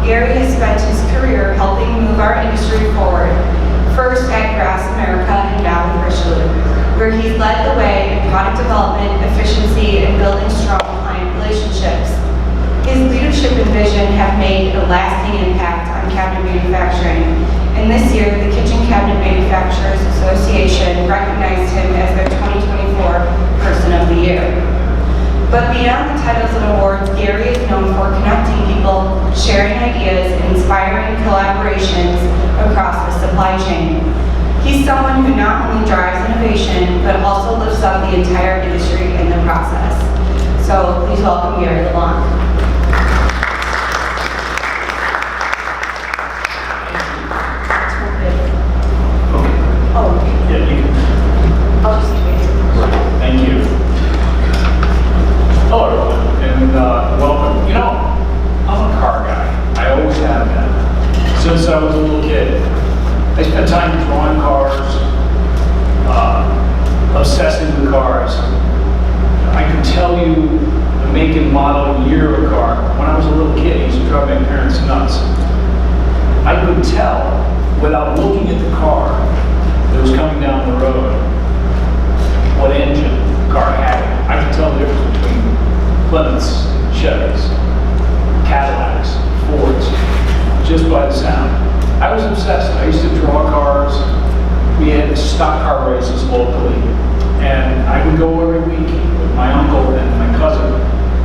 Gary has spent his career helping move our industry forward, first at Grass America and now with Richelieu, where he's led the way in product development, efficiency, and building strong client relationships. His leadership and vision have made a lasting impact on cabinet manufacturing, and this year the Kitchen Cabinet Manufacturers Association recognized him as their 2024 Person of the Year. But beyond the titles and awards, Gary is known for connecting people, sharing ideas, and inspiring collaborations across the supply chain. He's someone who not only drives innovation, but also lifts up the entire industry in the process. So please welcome Gary LeBlanc. Thank you. Hello, everyone, and welcome. You know, I'm a car guy. I always have been. Since I was a little kid, I spent time drawing cars, obsessing with cars. I can tell you the make and model and year of a car. When I was a little kid, I used to drive my parents nuts. I could tell, without looking at the car that was coming down the road, what engine the car had. I could tell the difference between Plymouths, Chevys, Cadillacs, Fords, just by the sound. I was obsessed. I used to draw cars. We had stock car races locally, and I would go every week with my uncle and my cousin,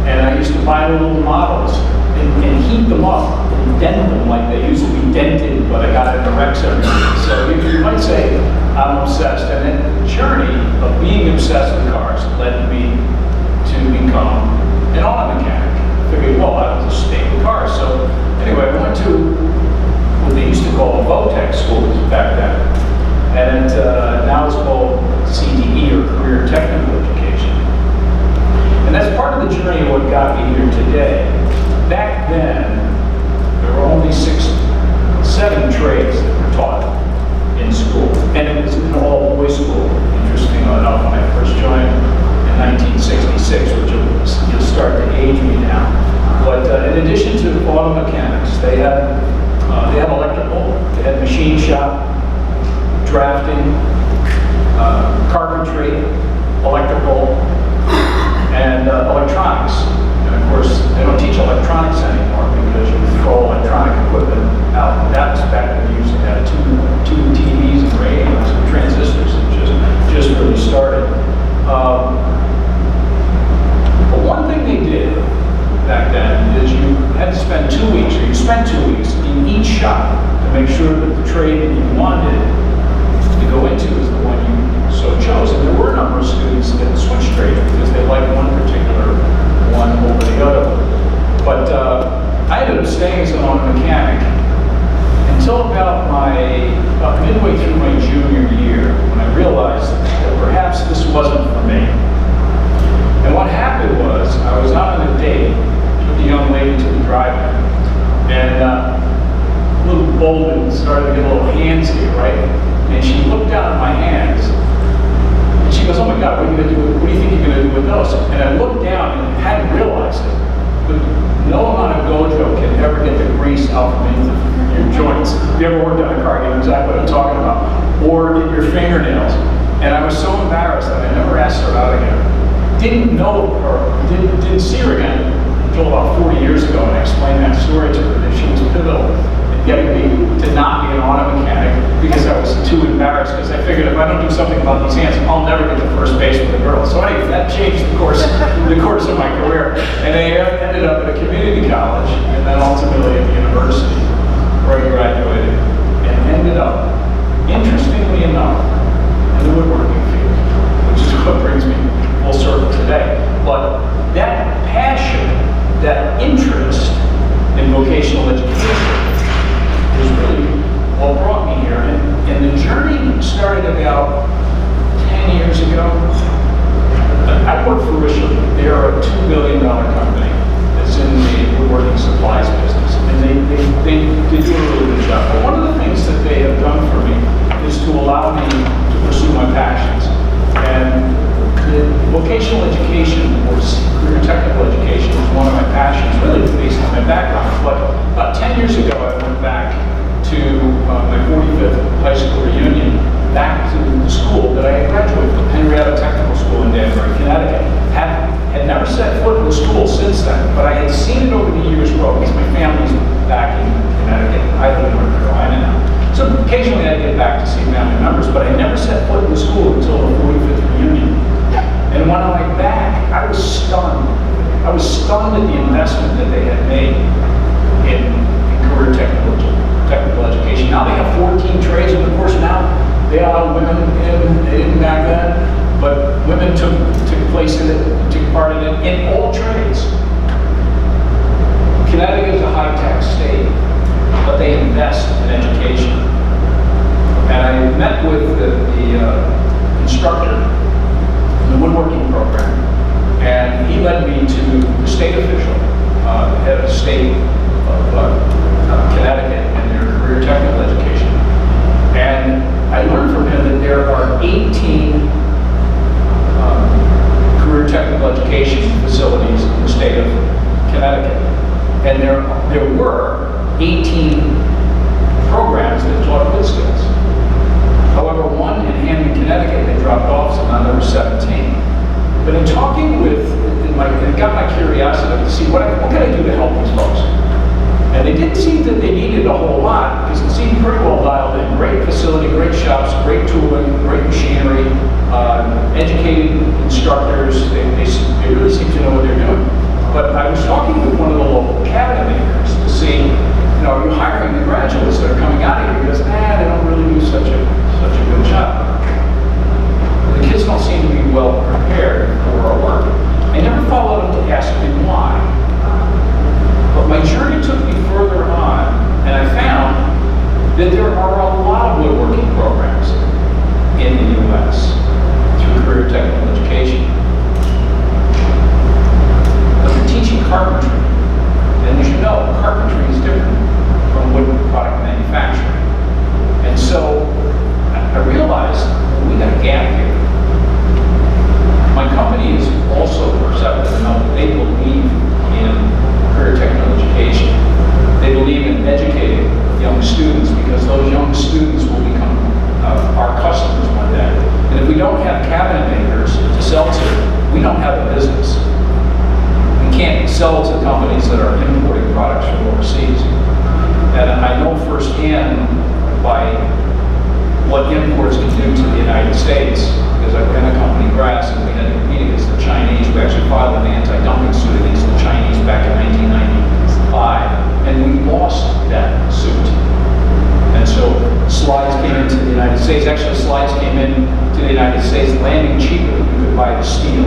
and I used to buy little models and heat them up and dent them like they used to be dented, but I got into wrecks everything. So you might say I'm obsessed, and then the journey of being obsessed with cars led me to become an auto mechanic. I figured, well, I was a stay with cars. So anyway, I went to what they used to call VOTEC schools back then, and now it's called CTE, or Career Technical Education. And that's part of the journey of what got me here today. Back then, there were only 7 trades that were taught in school, and it was an all-boys school, interesting enough, when I first joined in 1966, which you'll start to age me now. But in addition to auto mechanics, they had electrical, they had machine shop, drafting, carpentry, electrical, and electronics. And of course, they don't teach electronics anymore because you throw electronic equipment out. That was back when you used to have two TVs and radios and transistors that just really started. But one thing they did back then is you had to spend 2 weeks, or you spent 2 weeks in each shop to make sure that the trade that you wanted to go into is the one you so chose. And there were a number of students that switched trades because they liked one particular one over the other. But I ended up staying as an auto mechanic until about midway through my junior year, when I realized that perhaps this wasn't for me. And what happened was, I was out on a date with a young lady to the drive-in, and little Bolden started to get a little handsy, right? And she looked down at my hands, and she goes, "Oh my God, what are you gonna do? What do you think you're gonna do with those?" And I looked down and hadn't realized it, but no amount of Gojo can ever get the grease out from your joints. If you ever worked on a car, you know exactly what I'm talking about. Or in your fingernails. And I was so embarrassed that I never asked her out again. Didn't know her, didn't see her again until about 40 years ago, and I explained that story to her, that she was pivotal in getting me to not be an auto mechanic because I was too embarrassed, because I figured if I don't do something about these hands, I'll never get to first base with a girl. So anyway, that changed the course of my career. And I ended up at a community college, and then ultimately at the university, where I graduated, and ended up, interestingly enough, in the woodworking field, which is what brings me full circle today. But that passion, that interest in vocational education is really what brought me here. And the journey started about 10 years ago. I work for Richelieu. They are a $2 billion company that's in the woodworking supplies business. And they do a really good job. But one of the things that they have done for me is to allow me to pursue my passions. And the vocational education, or career technical education, is one of my passions, really based on my background. But about 10 years family's back in Connecticut. I live in North Carolina now. So occasionally I get back to see family members, but I never set foot in the school until the 45th reunion. And when I went back, I was stunned. I was stunned at the investment that they had made in career technical education. Now they have 14 trades, and of course now they allow women in. They didn't back then, but women took place in it, took part in it in all trades. Connecticut is a high-tech state, but they invest in education. And I met with the instructor in the woodworking program, and he led me to the state official, head of the state of Connecticut and their career technical education. And I learned from him that there are 18 career technical education facilities in the state of Connecticut. And there were 18 programs that taught wood skills. However, one in Hamden, Connecticut, they dropped off, so now there were 17. But in talking with, it got my curiosity to see what can I do to help these folks. And they didn't seem that they needed a whole lot, because it seemed pretty well dialed in. Great facility, great shops, great tooling, great machinery, educated instructors. They really seem to know what they're doing. But I was talking with one of the local cabinet makers to see, are you hiring the graduates that are coming out of here? Because, they don't really do such a good job. The kids don't seem to be well prepared for our work. I never followed up to ask me why. But my journey took me further on, and I found that there are a lot of woodworking programs in the U.S. through career technical education. But they're teaching carpentry. And as you know, carpentry is different from wood product manufacturing. And so I realized we got a gap here. My company is also perceptive enough that they believe in career technical education. They believe in educating young students, because those young students will become our customers one day. And if we don't have cabinet makers to sell to, we don't have a business. We can't sell to companies that are importing products from overseas. And I know firsthand by what imports can do to the United States, because I ran a company, Grass, and we had to compete against the Chinese. We actually filed an anti-dumping suit against the Chinese back in 1995, and we lost that suit. And so slides came into the United States. Actually, slides came in to the United States, landing cheaper than you could buy the steel.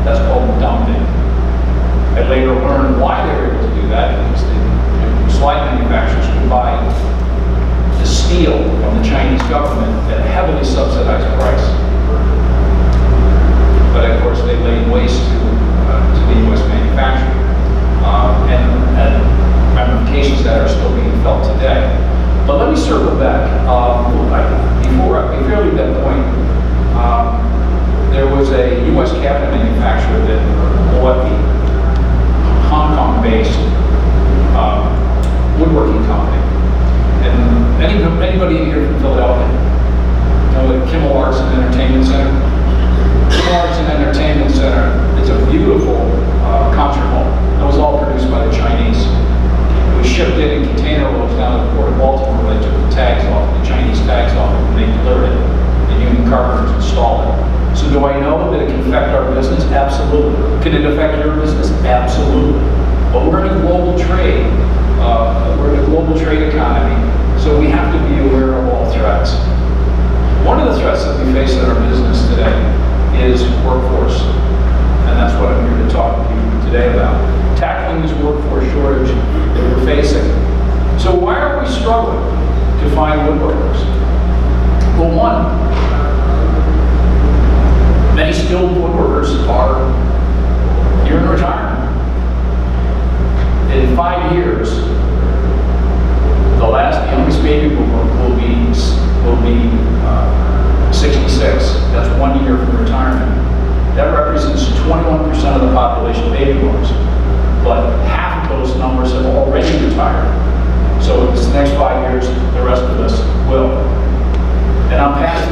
That's called dumping. I later learned why they were able to do that, because the slide manufacturers could buy the steel from the Chinese government at a heavily subsidized price. But of course, they laid waste to the U.S. manufacturing, and ramifications that are still being felt today. But let me circle back. Before I leave that point, there was a U.S. cabinet manufacturer that bought the Hong Kong-based woodworking company. And anybody here from Philadelphia know the Kimmel Arts and Entertainment Center? Kimmel Arts and Entertainment Center is a beautiful concert hall. It was all produced by the Chinese. It was shipped in container loads down to the port of Baltimore. They took the tags off, the Chinese tags off, and they delivered it. The union carpenters installed it. So do I know that it can affect our business? Absolutely. Can it affect your business? Absolutely. But we're in a global trade. We're in a global trade economy, so we have to be aware of all threats. One of the threats that we face in our business today is workforce, and that's what I'm here to talk to you today about. Tackling this workforce shortage that we're facing. So why are we struggling to find woodworkers? Well, one, many skilled woodworkers are here in retirement. In 5 years, the youngest baby boomer will be 66. That's 1 year from retirement. That represents 21% of the population baby boomers. But half of those numbers have already retired. So in the next 5 years, the rest of us will. And I'm past,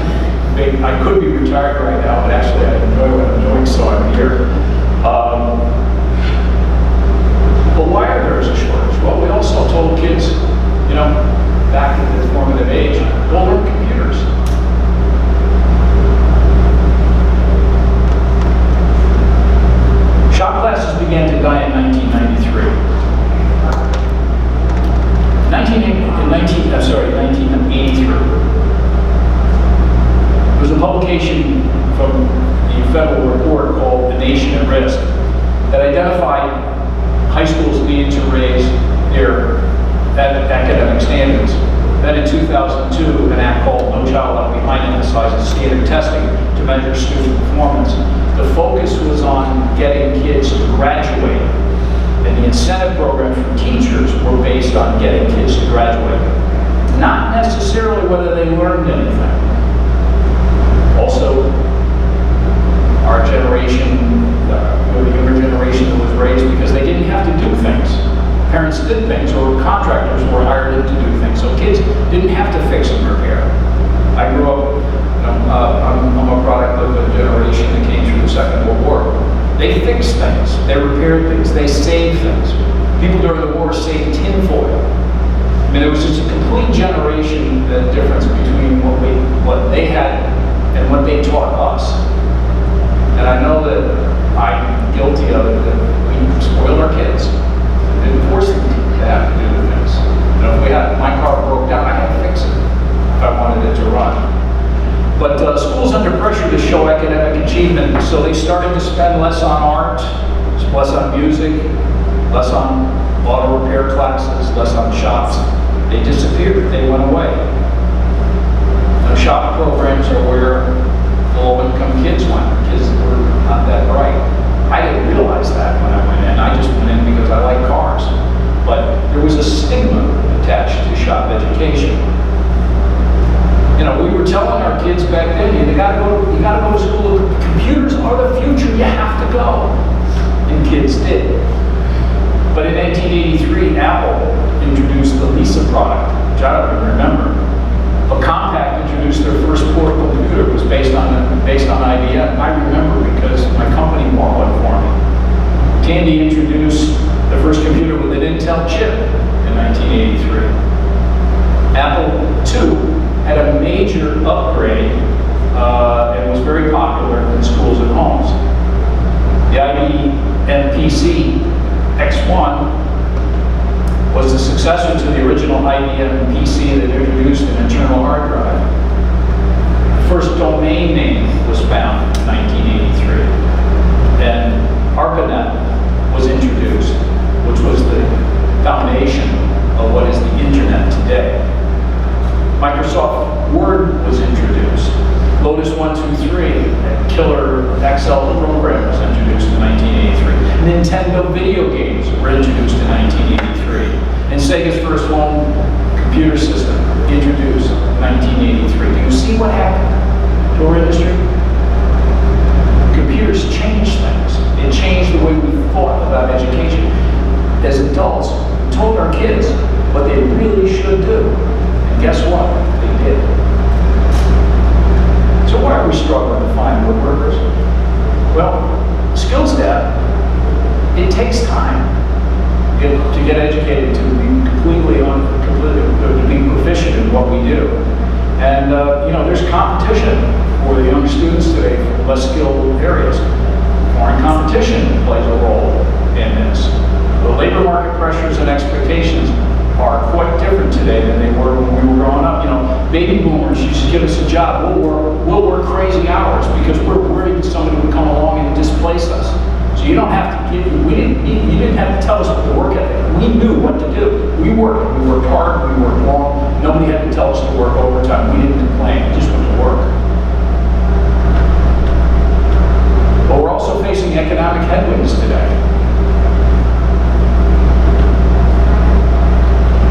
I could be retired right now, but actually I enjoy what I'm doing, so I'm here. But why are there a shortage? Well, we all academic standards. Then in 2002, an act called No Child Left Behind emphasizes standard testing to measure student performance. The focus was on getting kids to graduate, and the incentive programs for teachers were based on getting kids to graduate, not necessarily whether they learned anything. Also, our generation, the younger generation that was raised because they didn't have to do things. Parents did things, or contractors were hired in to do things. So kids didn't have to fix and repair. I grew up, I'm a product of a generation that came through the Second World War. They fixed things, they repaired things, they saved things. People during the war saved tinfoil. I mean, it was just a complete generation, the difference between what they had and what they taught us. And I know that I'm guilty of it, that we spoiled our kids. We didn't force them to have to do the things. You know, if my car broke down, I had to fix it if I wanted it to run. But schools under pressure to show academic achievement, so they started to spend less on art, less on music, less on auto repair classes, less on shops. They disappeared, they went away. Now, shop programs are where low-income kids went, kids that were not that bright. I didn't realize that when I went in. I just went in because I like cars. But there was a stigma attached to shop education. You know, we were telling our kids back then, you gotta go to school. Computers are the future, you have to go. And kids did. But in 1983, Apple introduced the Lisa product, which I don't even remember. But Compaq introduced their first portable computer. It was based on IBM. I remember because my company bought one for me. Tandy introduced the first computer with an Intel chip in 1983. Apple II had a major upgrade and was very popular in schools and homes. The IBM PC X1 was the successor to the original IBM PC that introduced an internal hard drive. The first domain name was found in 1983, and ARPANET was introduced, which was the foundation of what is the internet today. Microsoft Word was introduced. Lotus 123, a killer Excel program, was introduced in 1983. Nintendo video games were introduced in 1983. And Sega's first home computer system, introduced in 1983. Do you see what happened to our industry? Computers changed things. It changed the way we thought about education. As adults, we told our kids what they really should do. And guess what? They did. So why are we struggling to find woodworkers? Well, skills depth, it takes time to get educated, to be to be proficient in what we do. And you know, there's competition for the young students today from less skilled areas. Foreign competition plays a role in this. The labor market pressures and expectations are quite different today than they were when we were growing up. You know, baby boomers used to give us a job. We'll work crazy hours because we're worried somebody would come along and displace us. So you don't have to you didn't have to tell us what to work at. We knew what to do. We worked hard, we worked long. Nobody had to tell us to work overtime. We didn't complain, we just went to work. But we're also facing economic headwinds today.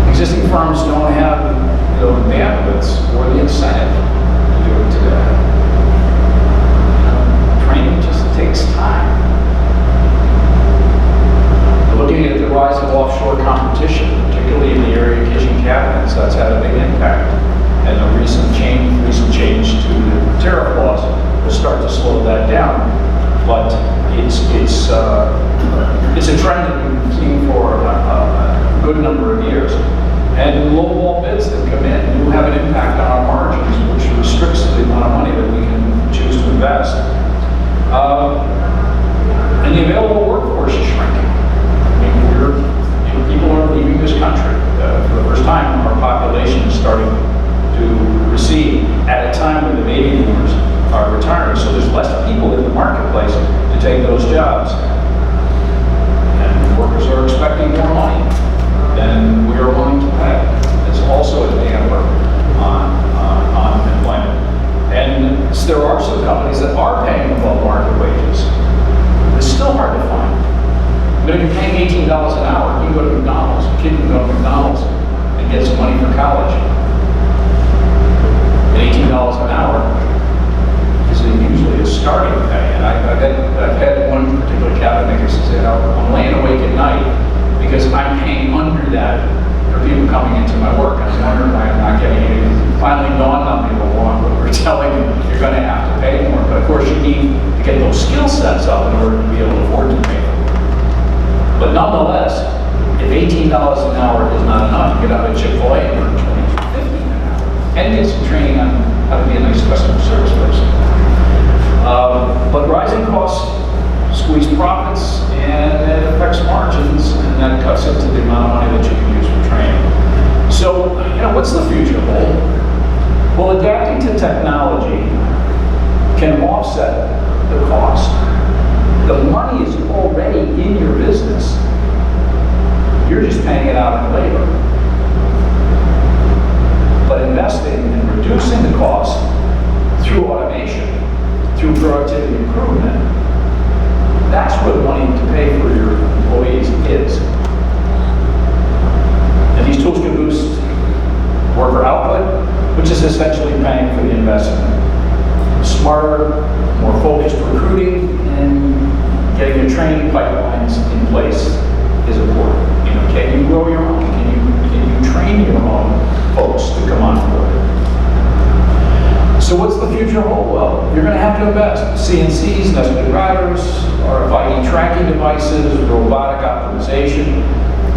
Existing firms don't have the bandwidths or the incentive to do it today. Training just takes time. Looking at the rise of offshore competition, particularly in the area of kitchen cabinets, that's had a big impact. And the recent change to the tariff laws will start to slow that down. But it's a trend that we've been seeing for a good number of years. And low-ball bids that come in do have an impact on our margins, which restricts the amount of money that we can choose to invest. And the available workforce is shrinking. People are leaving this country. For the first time, our population is starting to recede at a time when the baby boomers are retiring. So there's less people in the marketplace to take those jobs. And workers are expecting more money than we are willing to pay. And so people coming into my work, and I'm wondering why I'm not getting it. Finally dawned on me, well, we're telling you you're going to have to pay more. But of course, you need to get those skill sets up in order to be able to afford to pay for it. But nonetheless, if $18 an hour is not enough, you get out of Chick-fil-A and earn $22.50 an hour, and get some training on how to be a nice customer service person. But rising costs squeeze profits, and it affects margins, and that cuts into the amount of money that you can use for training. So, what's the future hold? Well, adapting to technology can offset the cost. The money is already in your business. You're just paying it out in labor. But investing and reducing the cost through automation, through productivity improvement, that's where the money to pay for your employees is. And these tools can boost worker output, which is essentially paying for the investment. Smarter, more focused recruiting, and getting your training pipelines in place is important. Can you grow your own? Can you train your own folks to come on board? So what's the future hold? Well, you're going to have to invest. CNCs, nested routers, RFID tracking devices, robotic optimization,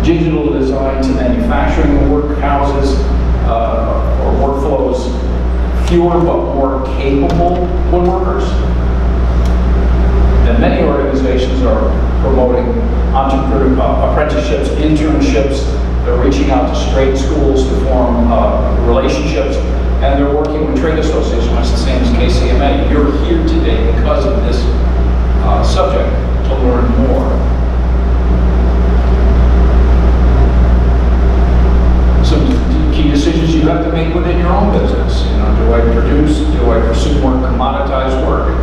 digital design to manufacturing workhouses or workflows, fewer but more capable woodworkers. And many organizations are promoting apprenticeships, internships. They're reaching out to straight schools to form relationships, and they're working with trade associations, much the same as KCMA. You're here today because of this subject to learn more. Some key decisions you have to make within your own business. Do I pursue more commoditized work?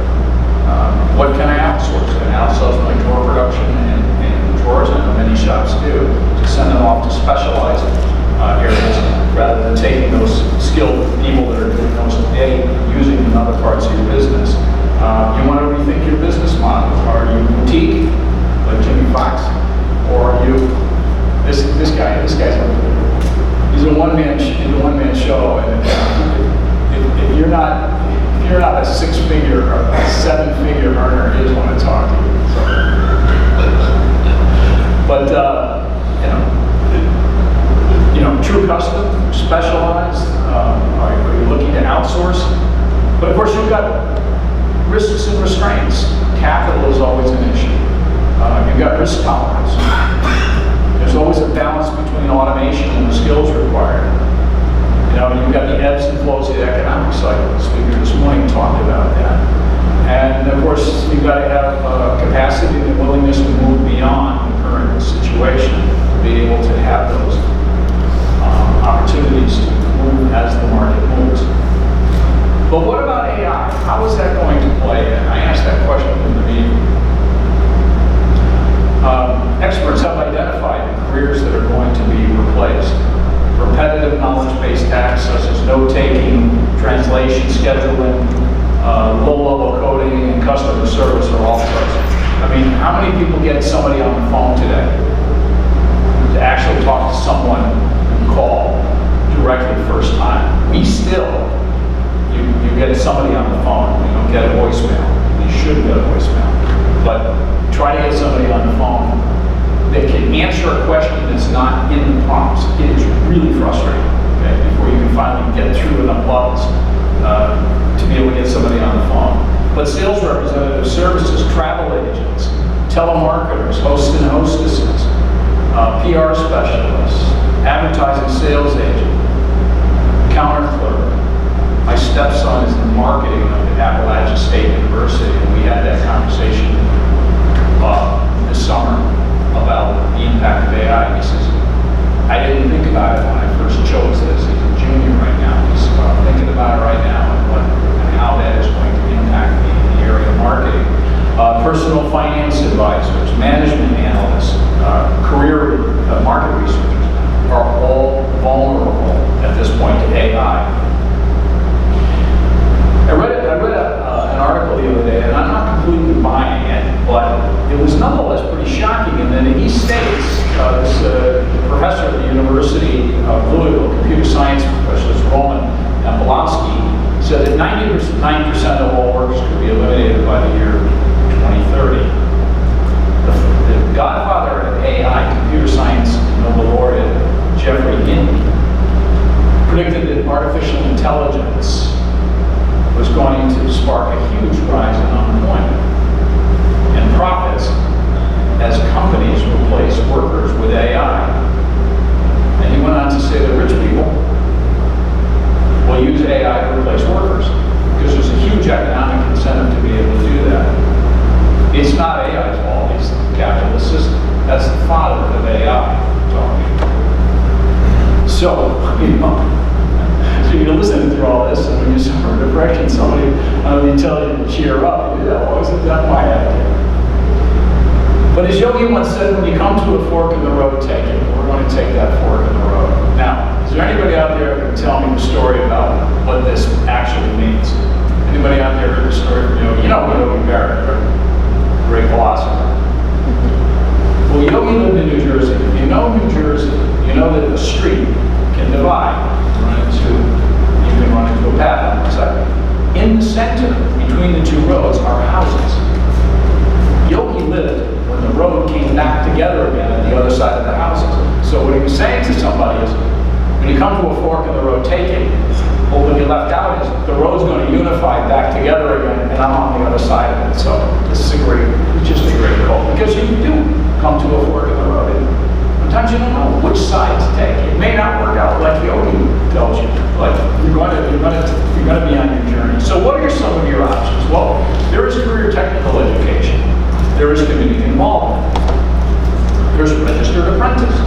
What can I outsource? Can I outsource my drawer production and drawers? I know many shops do, to send them off to specialized areas rather than taking those skilled people that are doing those today, using them in other parts of your business. You want to rethink your business model. Are you boutique, like Jimmy Fox, or are you this guy? This guy's he's a one-man show, and if you're not a six-figure or a seven-figure earner, he doesn't want to talk to you. So. But true custom, specialized. Are you looking to outsource? But of course, you've got risks and restraints. Capital is always an issue. You've got risk tolerance. There's always a balance between automation and the skills required. You've got the ebbs and flows of the economic cycle. The speaker this morning talked about that. And of course, you've got to have capacity and willingness to move beyond the current situation, to be able to have those opportunities to move as the market moves. But what about AI? How is that going to play in? I asked that question in the meeting. Experts have identified the careers that are going to be replaced. Repetitive knowledge-based tasks such as note-taking, translation, scheduling, low-level coding, and customer service are all present. I mean, how many people get somebody on the phone today to actually talk to someone and call directly first time? We still, you get somebody on the phone, you don't get a voicemail. You should get a voicemail. But try to get somebody on the phone that can answer a question that's not in the prompts. It is really frustrating, okay, before you can finally get through enough levels to be able to get somebody on the phone. But sales representative services, travel agents, telemarketers, hosts and hostesses, PR specialists, advertising sales agent, counter clerk. My stepson is in marketing of the Appalachian State University, and we had that conversation this summer about the impact of AI. He says, I didn't think about it when I first chose this. He's a junior right now. He's thinking about it right now and how that is going to impact the area of marketing. Personal finance advisors, management analysts, career market researchers are all vulnerable University of Louisville computer science specialist Roman Bolowski said that 99% of all workers could be eliminated by the year 2030. The godfather of AI, computer science Nobel laureate Jeffrey Hinton, predicted that artificial intelligence was going to spark a huge rise in unemployment and profits as companies replace workers with AI. And he went on to say that rich people will use AI to replace workers because there's a huge economic incentive to be able to do that. It's not AI's fault, it's the capitalist system. That's the father of AI talking. So, so you're listening through all this, and when you suffer depression, somebody will tell you to cheer up. Yeah, isn't that my attitude? But as Yogi once said, when you come to a fork in the road, take it. We're going to take that fork in the road. Now, is there anybody out there who can tell me the story about what this actually means? Anybody out there heard the story from Yogi? You know Yogi Berra, right? Great philosopher. Well, Yogi lived in New Jersey. If you know New Jersey, you know that the street can divide. You can run into a path on one side. In the center, between the two roads, are houses. Yogi lived when the road came back together again on the other side of the houses. So what he was saying to somebody is, when you come to a fork in the road, take it. Well, what you left out is the road's going to unify back together again, and I'm on the other side of it. So this is just a great call, because you do come to a fork in the road. And sometimes you don't know which side to take. It may not work out like Yogi tells you. Like you're going to be on your journey. So what are some of your options? Well, there is career technical education. There is community involvement. There's registered apprentices.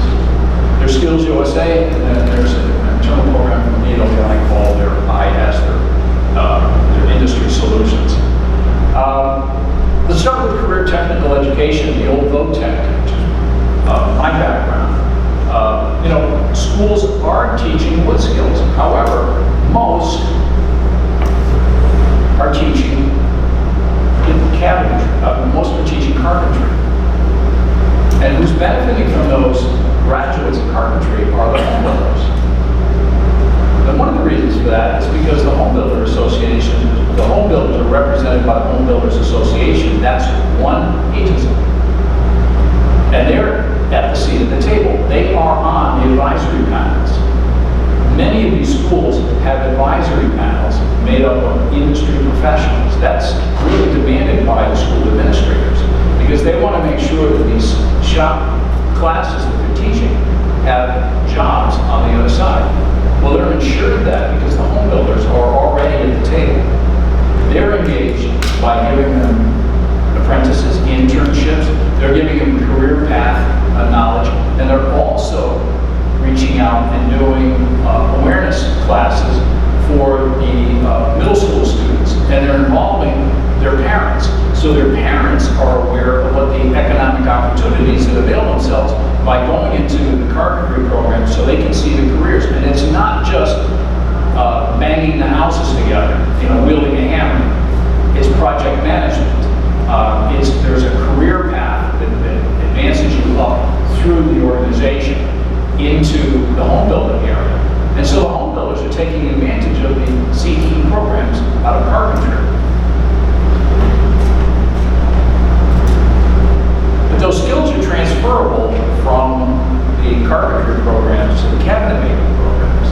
There's Skills USA, and then there's an internal program from LeBlanc called their IS, their industry solutions. Let's start with career technical education, the old VOTEC, which is my background. Schools are teaching wood skills. However, most are teaching cabinetry. Most are teaching carpentry. And who's benefiting from those graduates in carpentry are the home builders. And one of the reasons for that is because the Home Builder Association, the home builders are represented by the Home Builders Association. That's one agency. And they're at the seat of the table. They are on the advisory panels. Many of these schools have advisory panels made up of industry professionals. That's really demanded by the school administrators because they want to make sure that these shop classes that they're teaching have jobs on the other side. Well, they're ensured that because the home builders are already at the table. They're engaged by giving them apprentices, internships. They're giving them career path knowledge, and they're also reaching out and doing awareness classes for the middle school students, and they're involving their parents. So their parents are aware of what the economic opportunities that avail themselves by going into the carpentry program so they can see the careers. And it's not just banging the houses together, wielding a hammer. It's project management. There's a career path that advances you up through the organization into the home building area. And so the home builders are taking advantage of the CTE programs out of carpentry. But those skills are transferable from the carpentry programs to the cabinet making programs.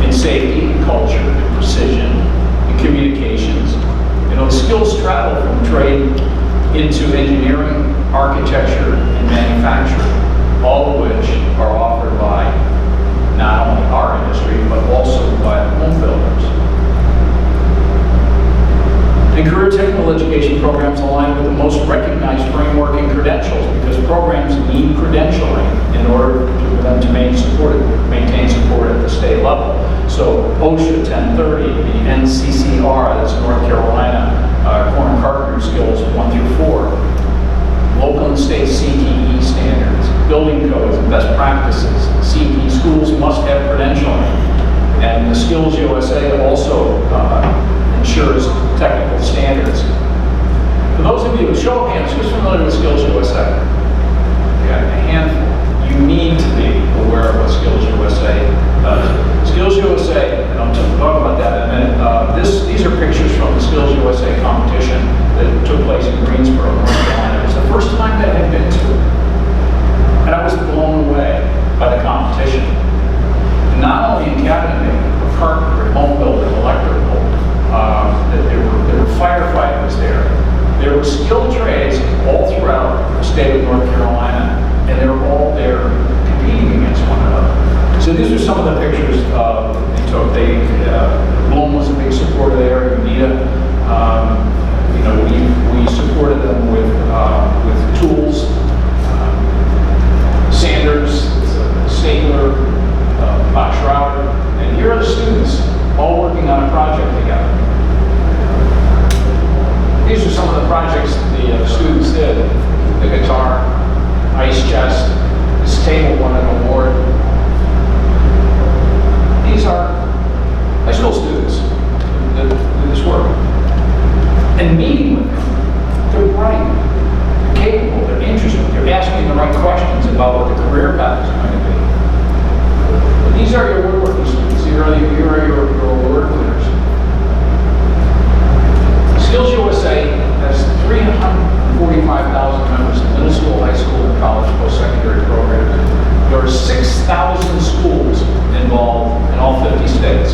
In safety, in culture, in precision, in communications. The skills travel from trade into engineering, architecture, and manufacturing, all of which are offered by not only our industry, but also by the home builders. And career technical education programs align with the most recognized framework and credentials because programs need credentialing in order for them to maintain support at the state level. So OSHA 1030, the NCCR, that's North Carolina, Corner Carpentry Skills 1 through 4, local and state CTE standards, building codes and best practices. CTE schools must have credentialing. And the Skills USA also ensures technical standards. For those of you, show of hands, who's familiar with Skills USA? Yeah, a handful. You you need to be aware of what Skills USA does. Skills USA, and I'll talk about that in a minute. These are pictures from the Skills USA competition that took place in Greensboro, North Carolina. It was the first time that I had been to it. And I was blown away by the competition. Not only in cabinet making, but carpentry, home building, electrical, there were firefighters there. There were skilled trades all throughout the state of North Carolina, and they were all there competing against one another. So these are some of the pictures they took. Bloom was a big supporter there, Unita. We supported them with tools, sanders, stapler, box router, and here are the students all working on a project together. These are some of the projects the students did. The guitar, ice chest, this table won an award. These are high school students that do this work. And meeting with them, they're bright, they're capable, they're interested, they're asking the right questions about what the career path is going to be. But these are your woodworking students, here are your award winners. Skills USA has 345,000 members in middle school, high school, and college post-secondary programs. There are 6,000 schools involved in all 50 states.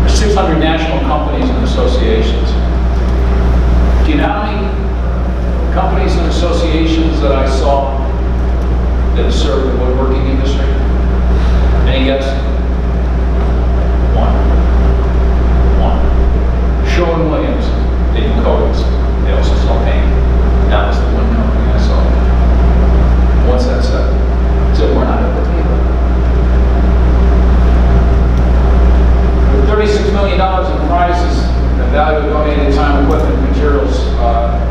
There's 600 national companies and associations. Do you know how many companies and associations that I saw that serve the woodworking industry? Any guess? One. Sherwin-Williams, they do coatings. They also sell paint. That was the one company I saw. What's that said? So we're not at the table. With $36 million in prizes, the value of donated time, equipment, materials,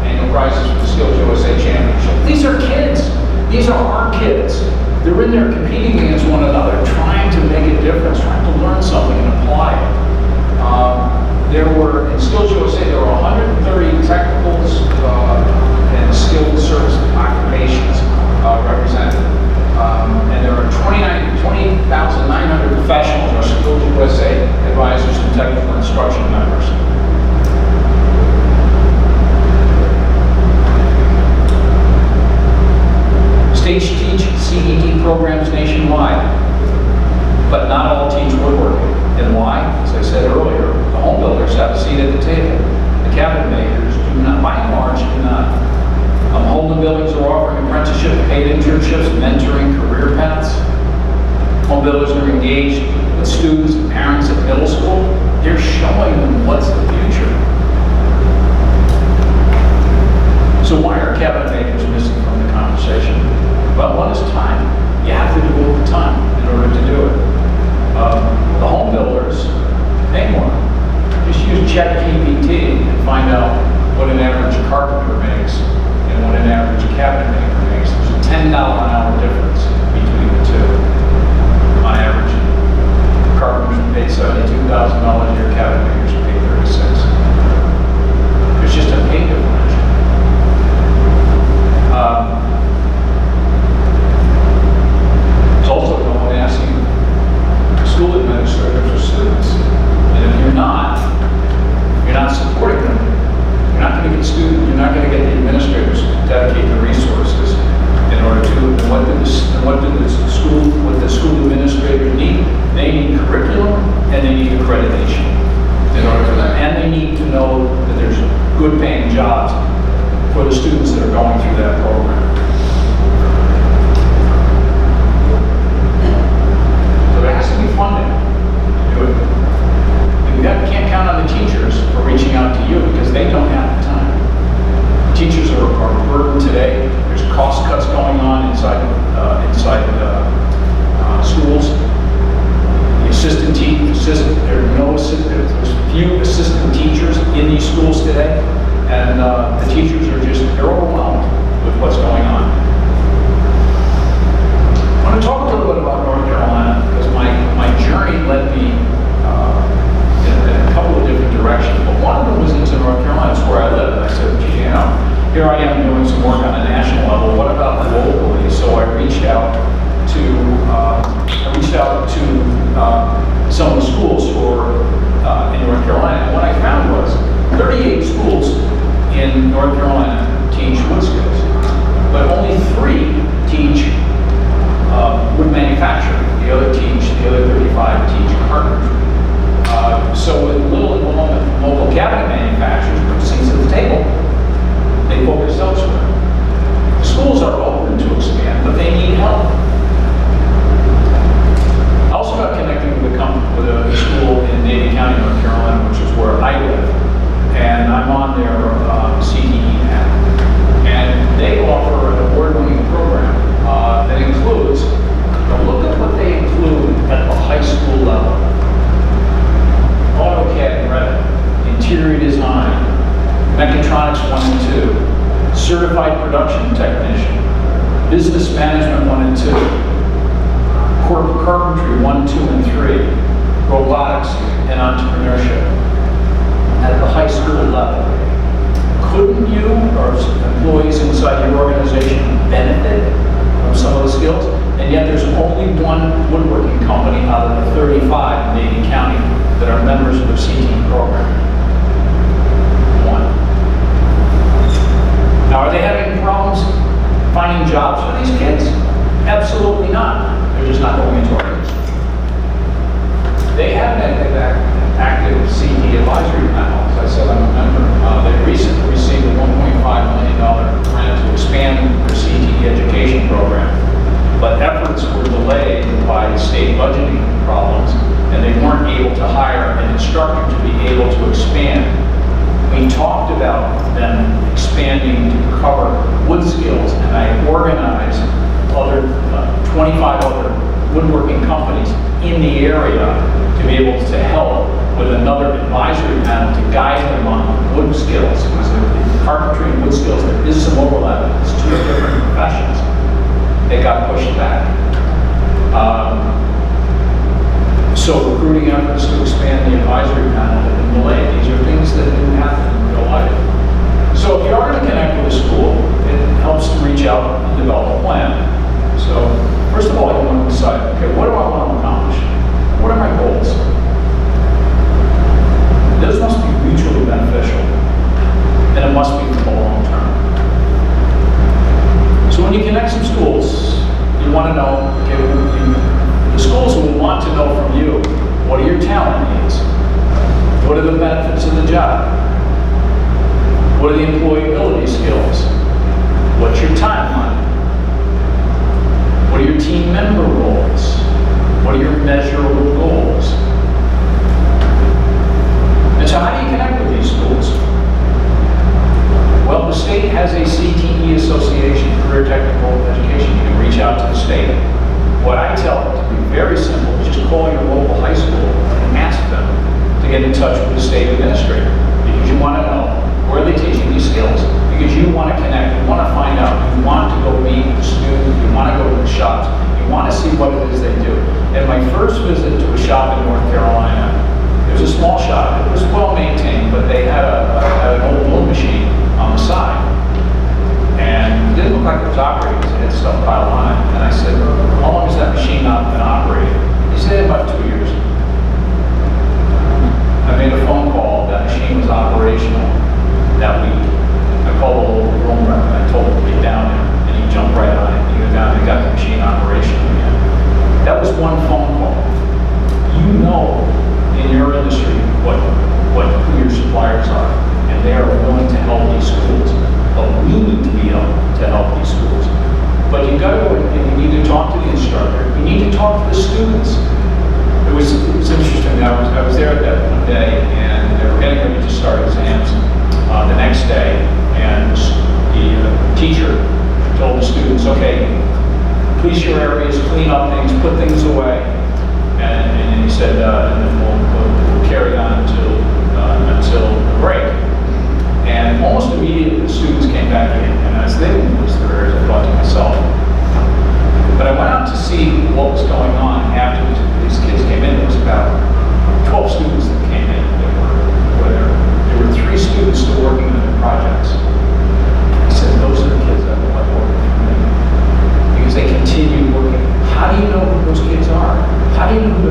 annual prizes for the Skills USA Championship. These are kids. These are our kids. They're in there competing against one another, trying to make a difference, trying to learn something and apply it. There were, in Skills USA, there were 130 technicals and skilled service occupations represented. And there are 20,900 professionals or Skills USA advisors and technical instruction members. States teach CED programs nationwide, but not all teach woodworking. And why? As I said earlier, the home builders have a seat at the table. The cabinet makers do not, by and large, do not. Home buildings are offering apprenticeship, paid internships, mentoring, career paths. Home builders are engaged with students and parents at middle school. They're showing them what's the future. So why are cabinet makers missing from the conversation? Well, one is time. You have to devote the time in order to do it. The home builders pay more. Just use ChatGPT and find out what an average carpenter makes and what an average cabinet maker makes. There's a $10 an hour difference between the two. On average, carpenters are paid $72,000 a year, cabinet makers are paid $36,000. There's just a pay differential. It's also no one asking school administrators or students. And if you're not supporting them, you're not going to get students, you're not going to get the administrators to dedicate the resources in order to, and what the school administrators need? They need curriculum and they need accreditation in order for that. And they need to know that there's good paying jobs for the students that are going through that program. There has to be funding to do it. And you can't count on the teachers for reaching out to you because they don't have the time. Teachers are burdened today. There's cost cuts going on inside schools. There's few assistant teachers in these schools today, and the teachers are they're overwhelmed with what's going on. I reached out to some of the schools in North Carolina. And what I found was 38 schools in North Carolina teach wood skills, but only 3 teach wood manufacturing. The other 35 teach carpentry. So with little involvement from local cabinet manufacturers, put seats at the table, they focus elsewhere. The schools are open to expand, but they need help. I also got connected with a school in Navy County, North Carolina, which is where I live, and I'm on their CTE panel. And they offer an award-winning program that includes, look at what they include at the high school level. AutoCAD and Revit, interior design, mechatronics 1 and 2, certified production technician, business management 1 and 2, corporate carpentry 1, 2, and 3, robotics and entrepreneurship at the high school level. Couldn't you or employees inside your organization benefit from some of the skills? And yet there's only one woodworking company out of the 35 in Navy County that are members of the CTE program. One. Now, are they having problems finding jobs for these kids? Absolutely not. They're just not going into our industry. They have an active CTE advisory panel. As I said, I'm a member. They recently received a $1.5 million grant to expand their CTE education program. But efforts were delayed by state budgeting problems, and they weren't able to hire an instructor to be able to expand. We talked about them expanding to cover wood skills, and I organized 25 other woodworking companies in the area to be able to help with another advisory panel to guide them on wood skills. Because in carpentry and wood skills, there is some overlap. It's 2 different professions. They got pushed back. So recruiting efforts to expand the advisory panel have been delayed. These are things that do happen in real life. So if you are going to connect with a school, it helps to reach out and develop a plan. So first of all, you want to decide, okay, what do I want to accomplish? What are my goals? Those must be mutually beneficial, and it must be for the long term. So when you connect some schools, you want to know, okay, the schools will want to know from you, what are your talent needs? What are the benefits of the job? What are the employability skills? What's your timeline? What are your team member roles? What are your measurable goals? And so how do you connect with these schools? Well, the state has a CTE association, Career Technical Education. You can reach out to the state. What I tell them to be very simple is just call your local high school and ask them to get in touch with the state administrator, because you want to know where they're teaching these skills, because you want to connect, you want to find out, you want to go meet the student, you want to go to the shops, you want to see what it is they do. And my first visit to a shop in North Carolina, it was a small shop. It was well maintained, but they had an old blow machine on the side. And it didn't look like it was operating, because it had stuff piled on it. And I said, how long has that machine not been operating? He said, about 2 years. I made a phone call. That machine was operational that week. I called the local room rep and I told him to get down there, and he jumped right on it. He went down and got the machine operational again. That was one phone call. You know in your industry who your suppliers are, and they are willing to help these schools. But we need to be able to help these schools. But you got to go and you need to talk to the instructor. You need to talk to the students. It was interesting. I was there that one day, and they were getting ready to start exams the next day, and the teacher told the students, okay, police your areas, clean up things, put things away. And he said, and then we'll carry on until the break. And almost immediately, the students came back in, and as they didn't lose their areas, I thought to myself. But I went out to see what was going on after these kids came in. There was about 12 students that came in. There were 3 students still working on their projects. I said, those are the kids that will like working for me, because they continued working. How do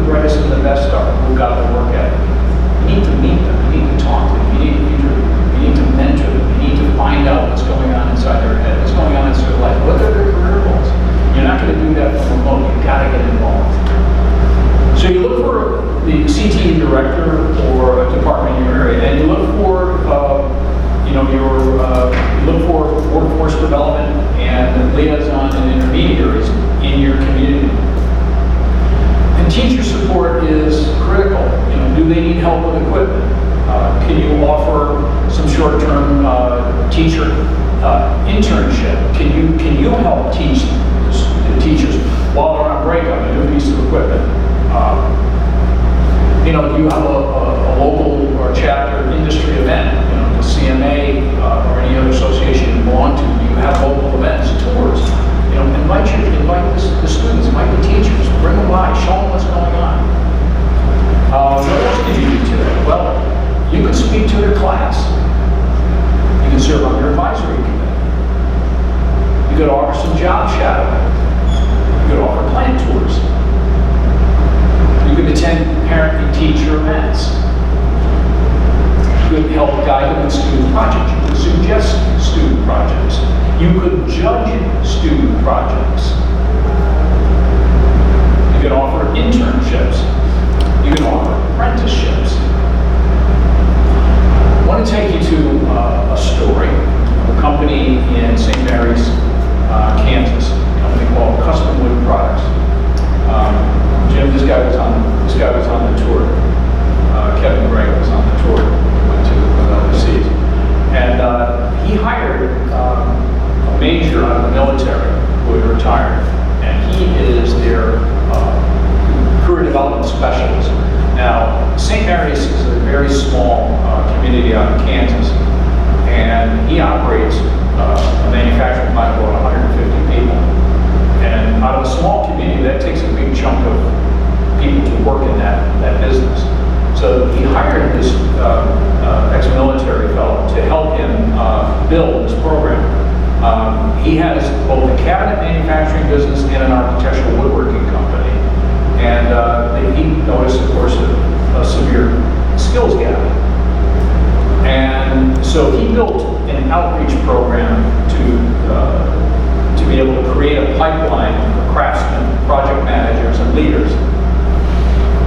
the brightest and the best are, who've got the work ethic. You need to meet them, you need to talk to them, you need to interview them, you need to mentor them, you need to find out what's going on inside their head, what's going on inside their life, what are their career goals. You're not going to do that from remote, you've got to get involved. So you look for the CTE director or a department in your area, and you look for, you look for workforce development and liaison and intermediaries in your community. And teacher support is critical. Do they need help with equipment? Can you offer some short-term teacher internship? Can you help teach the teachers while they're on break on a new piece of equipment? Do you have a local or chapter industry event? The CMA or any other association you belong to. Do you have local events, tours? Invite the students, invite the teachers, bring them by, show them what's going on. What else can you do today? Well, you can speak to their class. You can serve on their advisory committee. You could offer some job shadowing. You could offer plant tours. You could attend parent and teacher events. You could help guide them in student projects. You could suggest student projects. You could judge student projects. You can offer internships. You can offer apprenticeships. I want to take you to a story of a company in St. Mary's, Kansas, a company called Custom Wood Products. Jim, this guy was on the tour. Kevin Gregg was on the tour. Went to overseas, and he hired a major out of the military who had retired, and he is their career development specialist. Now, St. Mary's is a very small community out in Kansas, and he operates a manufacturing plant of about 150 people. And out of a small community, that takes a big chunk of people to work in that business. So he hired this ex-military fellow to help him build this program. He has both a cabinet manufacturing business and an architectural woodworking company. And he noticed, of course, a severe skills gap. And so he built an outreach program to be able to create a pipeline for craftsmen, project managers, and leaders.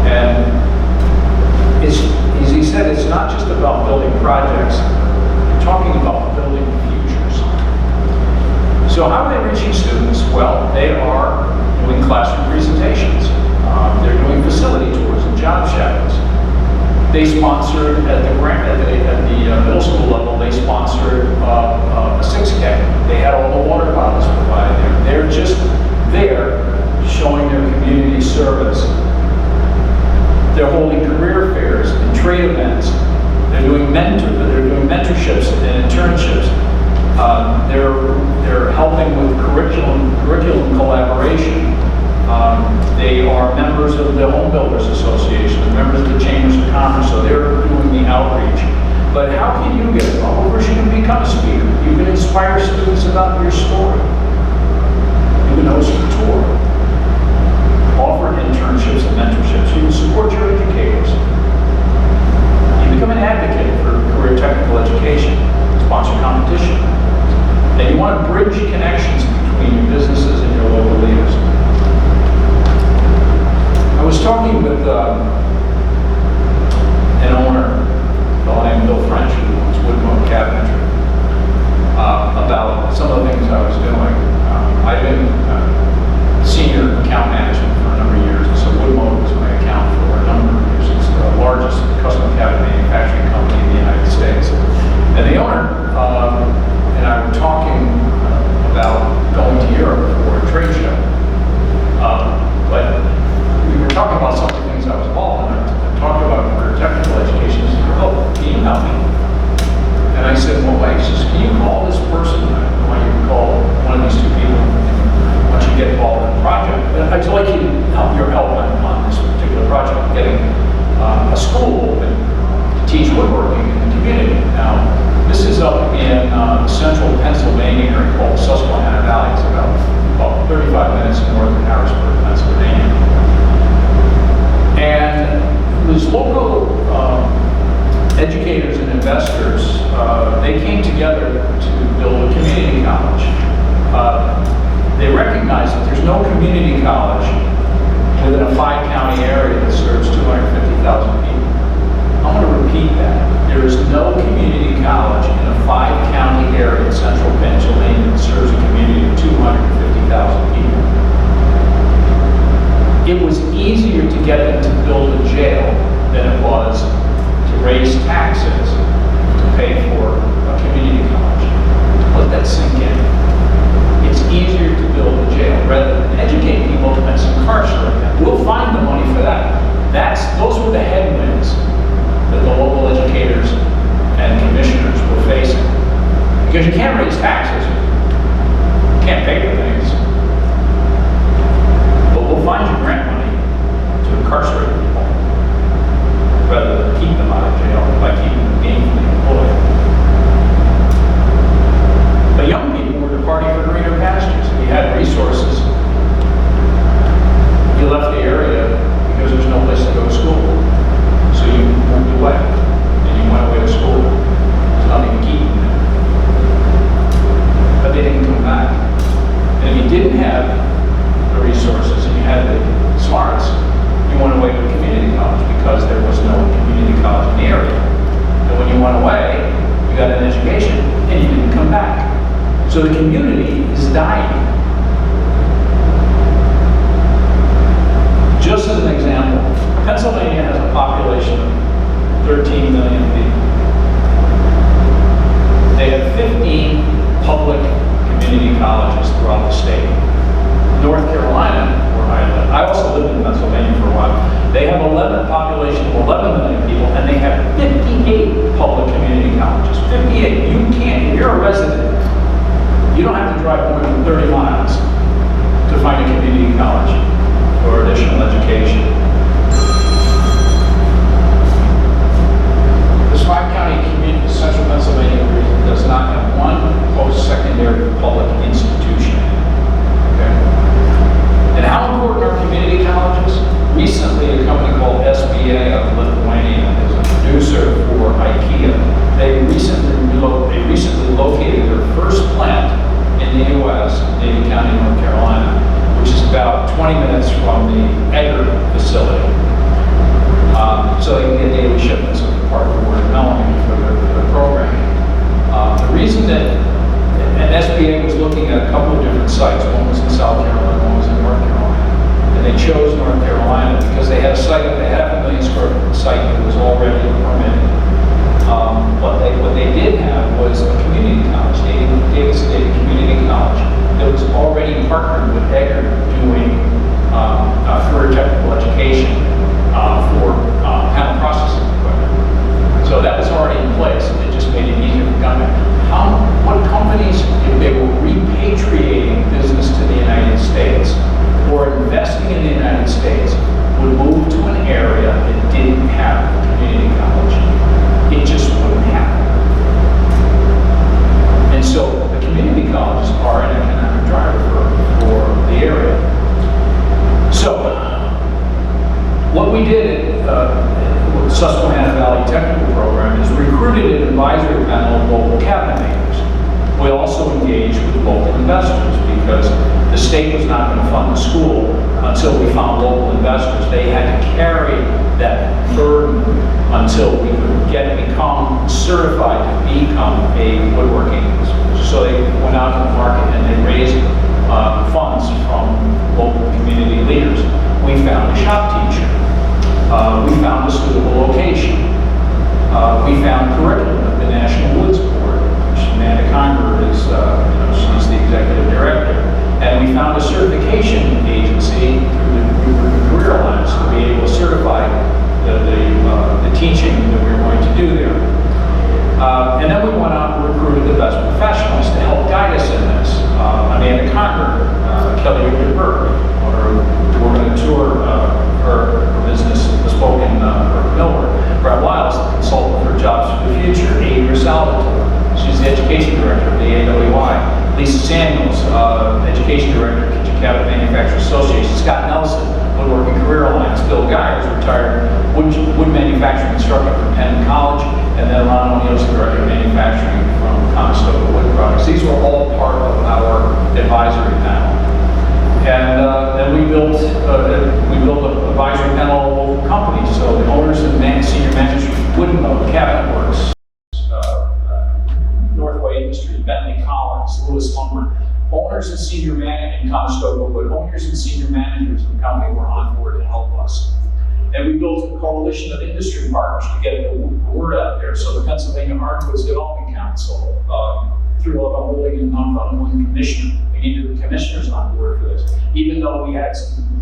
And as he said, it's not just about building projects, you're talking about building futures. So how are they reaching students? Well, they are doing classroom presentations. They're doing facility tours and job shadows. They sponsored at the middle school level. They sponsored a 6K. They had all the water bottles provided there. They're just there showing their community service. They're holding career fairs and trade events. They're doing mentorships and internships. They're helping with curriculum collaboration. They are members of the Home Builders Association, members of the Chambers of Commerce, so they're doing the outreach. But how can you get involved? Well, first you can become a speaker. You can inspire students about your story. You can host a tour. Offer internships and mentorships. You can support your educators. You become an advocate for career technical education. Sponsor competition. And you want to bridge connections between your businesses and your local leaders. I was talking with an owner, a fellow named Bill French, who owns Woodmont Cabinetry, about some of the things I was doing. I've been within a 5-county area that serves 250,000 people. I want to repeat that. There is no community college in a 5-county area in central Pennsylvania that serves a community of 250,000 people. It was easier to get them to build a jail than it was to raise taxes to pay for a community college. Let that sink in. It's easier to build a jail rather than educate people and incarcerate them. We'll find the money for that. Those were the headwinds that the local educators and commissioners were facing. Because you can't raise taxes, you can't pay for things. But we'll find you grant money to incarcerate people rather than keep them out of jail by keeping them gainfully employed. But young people were departing for greener pastures. If you had resources, you left the area because there's no place to go to school. So you moved away, and you went away to school. There's nothing to keep you there. But they didn't come back. And if you didn't have the resources and you had the smarts, you went away to a community college because there was no community college in the area. And when you went away, you got an education, and you didn't come back. So the community is dying. Just as an example, Pennsylvania has a population of 13 million people. They have 15 public community colleges throughout the state. North Carolina, where I live, I also lived in Pennsylvania for a while, they have a population of 11 million people, and they have 58 public community colleges. 58. You can't, if you're a resident, you don't have to drive more than 30 miles to find a community college or additional education. This 5-county community, central Pennsylvania region, does not have one post-secondary public institution. Okay? And how important are community colleges? Recently, a company called SBA of Lithuania is a producer for IKEA. They recently located their first plant in the U.S., Davie County, North Carolina, which is about 20 minutes from the Egger facility. So they can get daily shipments of part of the word melanie for their programming. The reason that, and SBA was looking at a couple of different sites. One was in South Carolina, one was in North Carolina. And they chose North Carolina because they had a site, they had 500,000 square foot site that was already permitted. What they did have was a community college, Davie State Community College, that was already partnered with Egger doing career technical education for panel processing equipment. So that was already in place. It just made it easier for government. What companies, if they were repatriating business to the United States or investing in the United States, would move to an area that didn't have a community college? It just wouldn't happen. And so the community colleges are an economic driver for the area. So what we did at the Susquehanna Valley Technical Program is recruited an advisory panel of local cabinet makers. We also engaged with local investors because the state was not going to fund the school until we found local investors. They had to carry that burden until we could become certified to become a woodworking. So they went out to the market and they raised funds from local community leaders. We found a shop teacher. We found a suitable location. We found curriculum at the National Woods Board, which Amanda Conger is, she's the executive director. And we found a certification agency through the Career Alliance to be able to certify the teaching that we were going to do there. And then we went out and recruited the best professionals to help guide us in this. Amanda Conger, Kelly Burke, we're going to tour her business, Bespoke in Millward. Brad Wiles, the consultant for Jobs for the Future. Adria Salvatore, she's the education director of the AWI. Lisa Samuels, education director of Kitchen Cabinet Manufacturers Association. Scott Nelson, Woodworking Career Alliance. Bill Geyers, retired wood manufacturing instructor from Penn College. And then Ron O'Neill's the director of manufacturing from Conestoga Wood Products. These were all part of our advisory panel. And then we built an advisory panel of local companies, so the owners and senior managers wouldn't know, Cabinet Works, Northway Industries, Bentley Collins, Lewis Lumber, owners and senior managers in Conestoga, but owners and senior managers of the company were on board to help us. And we built a coalition of industry partners to get the word out there. So the Pennsylvania Hardwoods Development Council, through a holding and non-voting commission, we needed the commissioners on board for this. Even though we had some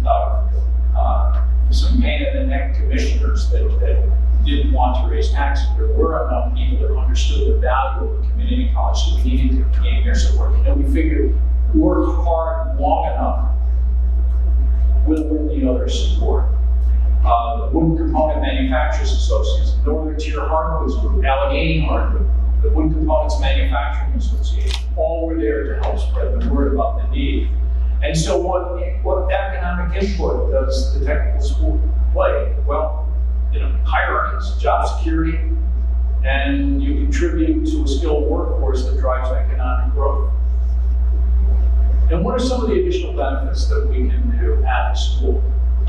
pain in the neck commissioners that didn't want to raise taxes, there were enough people that understood the value of a community college, so we needed to gain their support. And we figured, work hard long enough, we'll win the other support. The Wood Component Manufacturers Association, Northern Tier Hardwoods Group, Allegheny Hardwood, the Wood Components Manufacturing Association, all were there to help spread the word about the need. And so what economic input does the technical school play? Well, higher earnings, job security, and you contribute to a skilled workforce that drives economic growth. And what are some of the additional benefits that we can do at the school?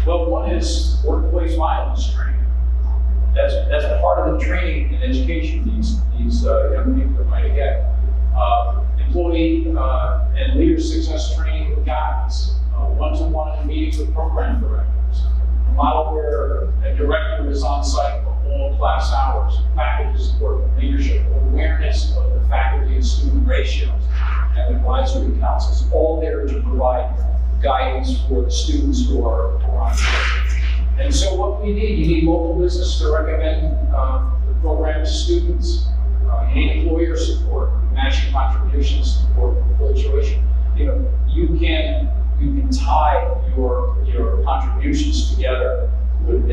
Well, one is workplace violence training. That's part of the training and education these young people are going to get. Employee and leader success training with guidance, one-to-one meetings with program directors, a model where a director is on site for all class hours, faculty support, leadership, awareness of the faculty and student ratios, and advisory councils, all there to provide guidance for the students who are on campus. And so what we need, you need local business to recommend the program to students. You need employer support, matching contributions support, full tuition. You can tie your contributions together with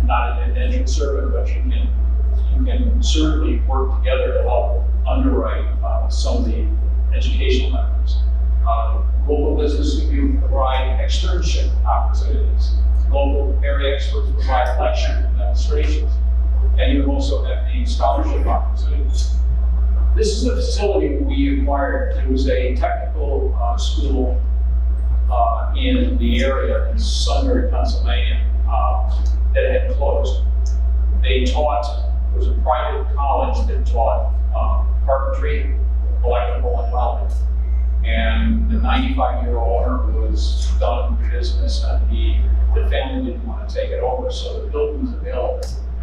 not an indentured servant, but you can certainly work together to help underwrite some of the educational efforts. Local business can provide externship opportunities. Local area experts provide lecture and demonstrations. And you also have the scholarship opportunities. This is a facility we acquired. It was a technical school in the area in Sunbury, Pennsylvania, that had closed. They taught, it was a private college that taught carpentry, electrical, and welding. And the 95-year-old owner was done with business, and the family didn't want to take it over, so the building was available.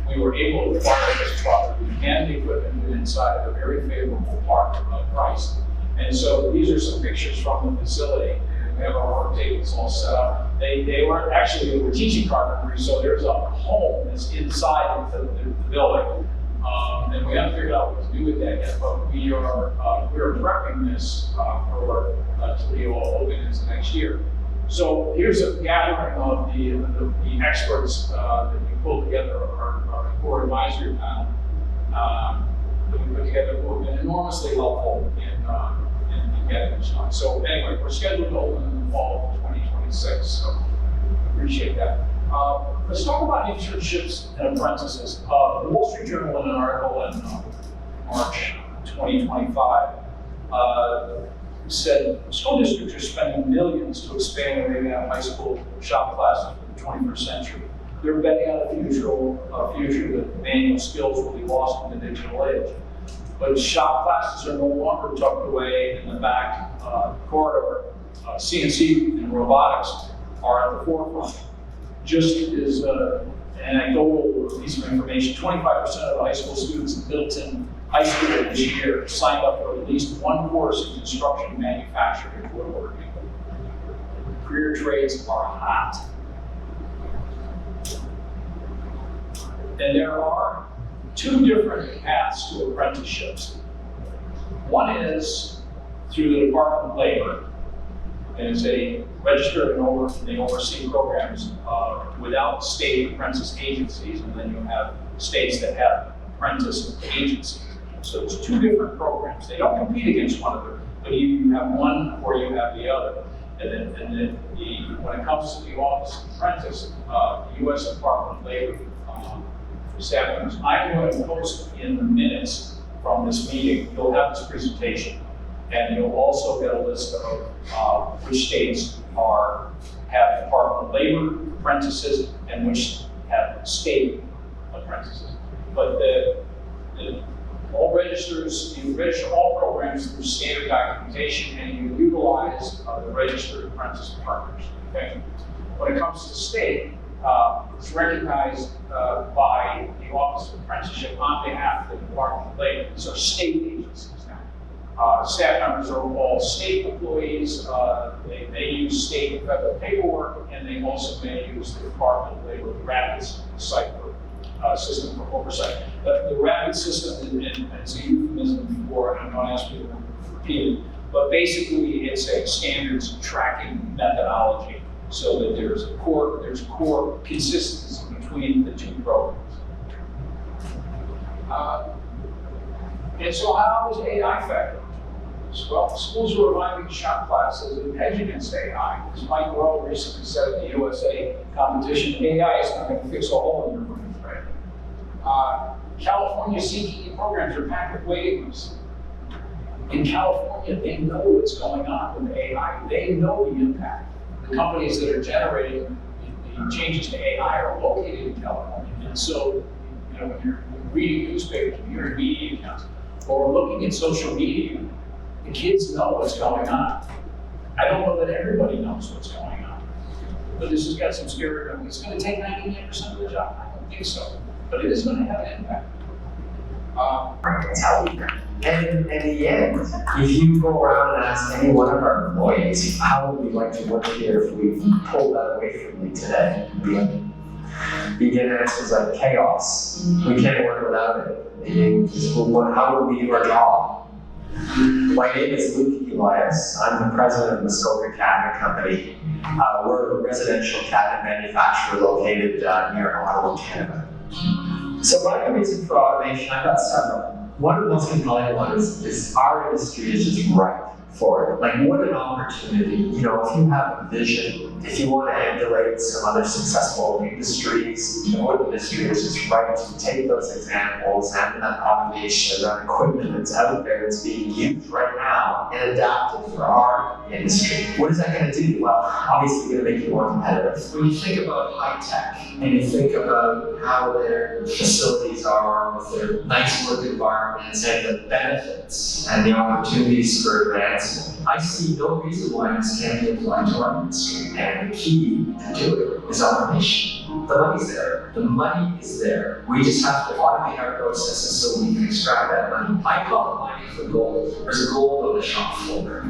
We were able to acquire this property and the equipment inside at a very favorable price. And so these are some pictures from the facility. And we have our work tables all set up. They were teaching carpentry, so there's a home that's inside the building. And we haven't figured out what to do with that yet, but we're prepping this for to be all open into next year. So here's a gathering of the experts that we pulled together, our core advisory panel that we put together, who have been enormously helpful in getting this done. So anyway, we're scheduled to open in the fall of 2026, so appreciate that. Let's talk about internships and apprentices. The Wall Street Journal in an article in March 2025 said school districts are spending millions to expand their Indiana high school shop classes for the 21st century. They're betting on a future that manual skills will be lost in the digital age. But shop classes are no longer tucked away in the back corridor. CNC and robotics are at the forefront. Just as an anecdotal piece of information, 25% of the high school students in Middleton High School this year signed up for at least one course in construction, manufacturing, and woodworking. Career trades are hot. And there are two different paths to apprenticeships. One is through the Department of Labor. And it's a registered and they oversee programs without state apprentice agencies, and then you have states that have apprentice agencies. So there's two different programs. They don't compete against one another, but either you have one or you have the other. And then when it comes to the Office of Apprentice, the U.S. Department of Labor staff members, I'm going to post in the minutes from this meeting. You'll have this presentation. And you'll also get a list of which states have Department of Labor apprentices and which have state apprentices. But all registers, you register all programs through standard documentation and you utilize the registered apprentice partners. Okay? When it comes to the state, it's recognized by the Office of Apprenticeship on behalf of the Department of Labor. These are state agencies now. Staff members are all state employees. They use state and federal paperwork, and they also may use the Department of Labor rapid system for oversight. The rapid system, and it's a euphemism for, and I'm going to ask people to repeat it, but basically it's a standards tracking methodology so that there's core consistency between the two programs. And so how is AI factored? Well, schools are reviving shop classes and hedge against AI. As Mike Rowe recently said in the USA competition, AI is not going to fix a hole in your brain, right? California CTE programs are packed with waiting lists. In California, they know what's going on with AI. They know the impact. The companies that are generating the changes to AI are located in California. And so, when you're reading newspapers, hearing media accounts, or looking at social media, the kids know what's going on. I don't know that everybody knows what's going on. But this has got some scary, it's going to take 99% of the job. I don't think so. But it is going to have an impact. And in the end, if you go around and ask any one of our employees, how would we like to work here if we pulled that away from you today? You get answers like chaos. We can't work without it. How would we do our job? My name is Luke Elias. I'm the president of Muskoka Cabinet Company. We're a residential cabinet manufacturer located near Ottawa, Canada. So my reason for automation, I've got several. One of the most compelling ones is our industry is just ripe for it. Like, what an opportunity. If you have a vision, if you want to emulate some other successful industries, the wood industry is just ripe to take those examples and that automation, that equipment that's out there that's being used right now and adapt it for our industry. What is that going to do? Well, obviously going to make you more competitive. When you think about high tech and you think about how their facilities are with their nice work environments and the benefits and the opportunities for advancement, I see no reason why this can't be applied to our industry. And the key to do it is automation. The money's there. The money is there. We just have to automate our processes so we can extract that money. I call it mining for gold. There's gold on the shop floor.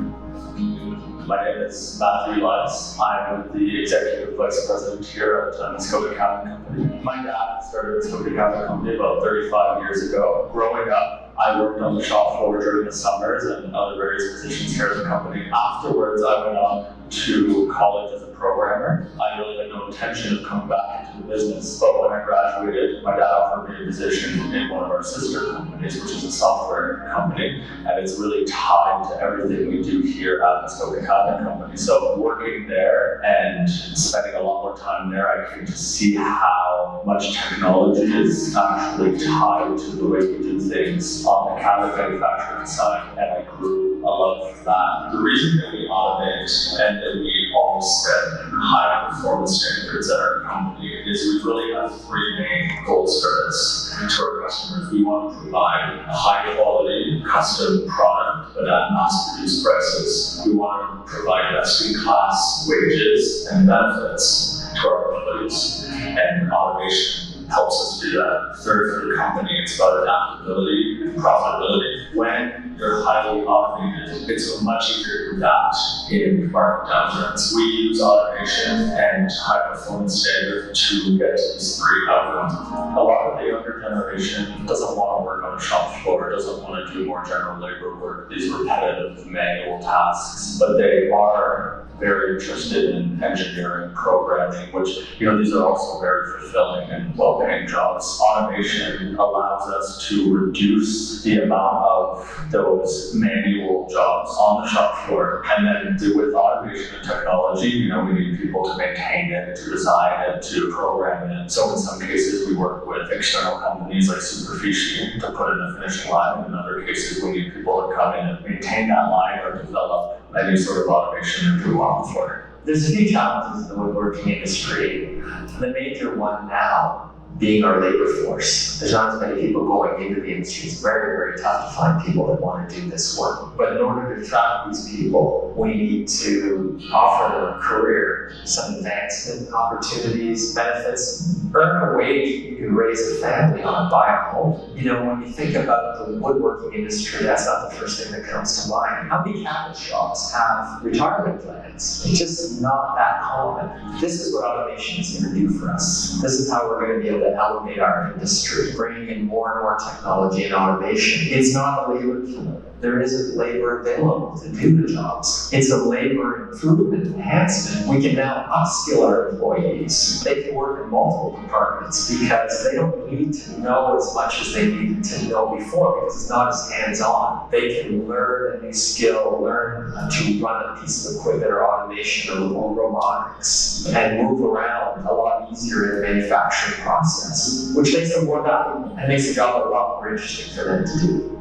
My name is Matthew Elias. I'm the Executive Vice President here at Muskoka Cabinet Company. My dad started Muskoka Cabinet Company about 35 years ago. Growing up, I worked on the shop floor during the summers and other various positions here at the company. Afterwards, I went on to college as a programmer. I really had no intention of coming back into the business, but when I graduated, my dad offered me a position in one of our sister companies, which is a software company, and it's really tied to everything we do here at Muskoka Cabinet Company. So working there and spending a lot more time there, I came to see how much technology is actually tied to the way we do things on the cabinet manufacturing side, and I grew a love for that. The reason that we automate and that we always set high performance standards at our company is we really have three main goals for this. To our customers, we want to provide a high quality custom product but at mass produced prices. We want to provide best in class wages and benefits to our employees, and automation helps us do that. Third, for the company, it's about adaptability and profitability. When you're highly automated, it's much easier to adapt in market downturns. We use automation and high performance standards to get to these three outcomes. A lot of the younger generation doesn't want to work on a shop floor, doesn't want to do more general labor work, these repetitive manual tasks, but they are very interested in engineering, programming, which, these are also very fulfilling and well-paying jobs. Automation allows us to reduce the amount of those manual jobs on the shop floor. And then with automation and technology, we need people to maintain it, to design it, to program it. So in some cases, we work with external companies like Superficie to put in the finishing line. In other cases, we need people to come in and maintain that line to develop a new sort of automation that we want for. There's a few challenges in the woodworking industry. The major one now being our labor force. There's not as many people going into the industry. It's very, very tough to find people that want to do this work. But in order to attract these people, we need to offer them a career, some advancement opportunities, benefits, earn a wage you can raise a family on, buy a home. You know, when you think about the woodworking industry, that's not the first thing that comes to mind. How many cabinet shops have retirement plans? It's just not that common. This is what automation is going to do for us. This is how we're going to be able to elevate our industry, bringing in more and more technology and automation. It's not a labor killer. There isn't labor available to do the jobs. It's a labor improvement enhancement. We can now upskill our employees. They can work in multiple departments because they don't need to know as much as they needed to know before because it's not as hands-on. They can learn a new skill, learn to run a piece of equipment or automation or robotics and move around a lot easier in the manufacturing process, which makes them more valuable and makes the job a lot more interesting for them to do.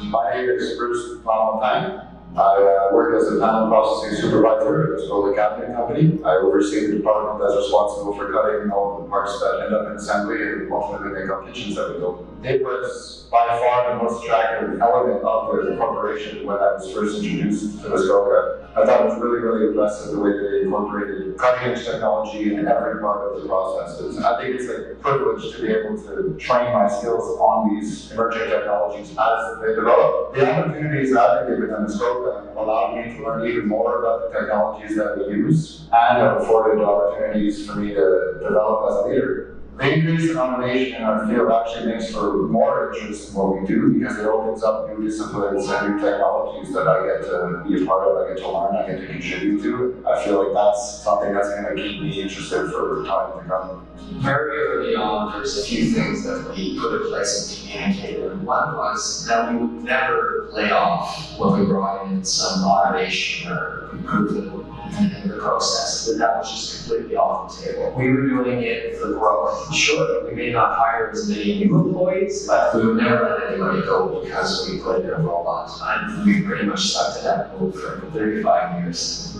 My name is Bruce Valentine. I work as a panel processing supervisor at a solar cabinet company. I oversee the department that's responsible for cutting all of the parts that end up in assembly and ultimately make up kitchens that we build. It was by far the most attractive element of the corporation when I was first introduced to Muskoka. I thought it was really, really impressive the way they incorporated cutting-edge technology in every part of the processes. I think it's a privilege to be able to train my skills on these emerging technologies as they develop. The opportunities that I've been given in Muskoka allowed me to learn even more about the technologies that we use and have afforded opportunities for me to develop as a leader. The increase in automation in our field actually makes for more interest in what we do because it opens up new disciplines and new technologies that I get to be a part of, I get to learn, I get to contribute to. I feel like that's something that's going to keep me interested for time to come. Very early on, there's a few things that we put in place and communicated. And one was that we would never lay off when we brought in some automation or improvement in the process. That was just completely off the table. We were doing it for growth. Sure, we may not hire as many new employees, but we would never let anybody go because we put in a robot. And we pretty much stuck to that move for 35 years.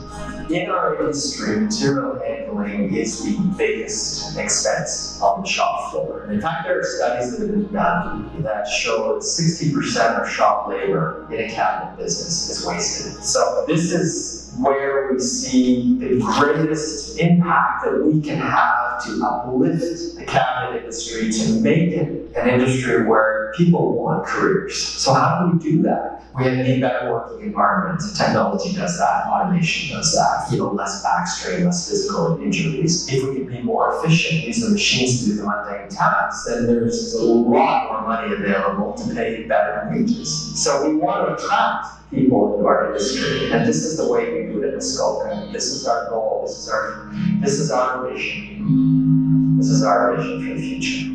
In our industry, material handling is the biggest expense on the shop floor. In fact, there are studies that have been done that show that 60% of shop labor in a cabinet business is wasted. So this is where we see the greatest impact that we can have to uplift the cabinet industry to make it an industry where people want careers. So how do we do that? We need better working environment. Technology does that. Automation does that. Less back strain, less physical injuries. If we can be more efficient, use the machines to do the mundane tasks, then there's a lot more money available to pay better wages. So we want to attract people into our industry, and this is the way we do it in Muskoka. This is our goal. This is our vision. This is our vision for the future.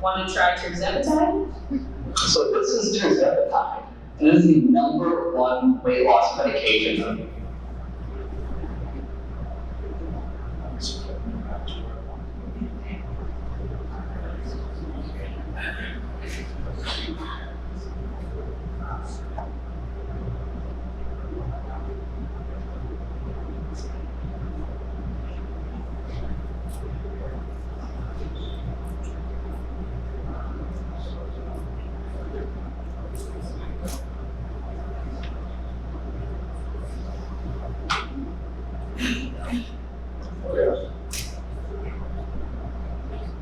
Want to try tirzepatide? So this is tirzepatide. It is the #1 weight loss medication.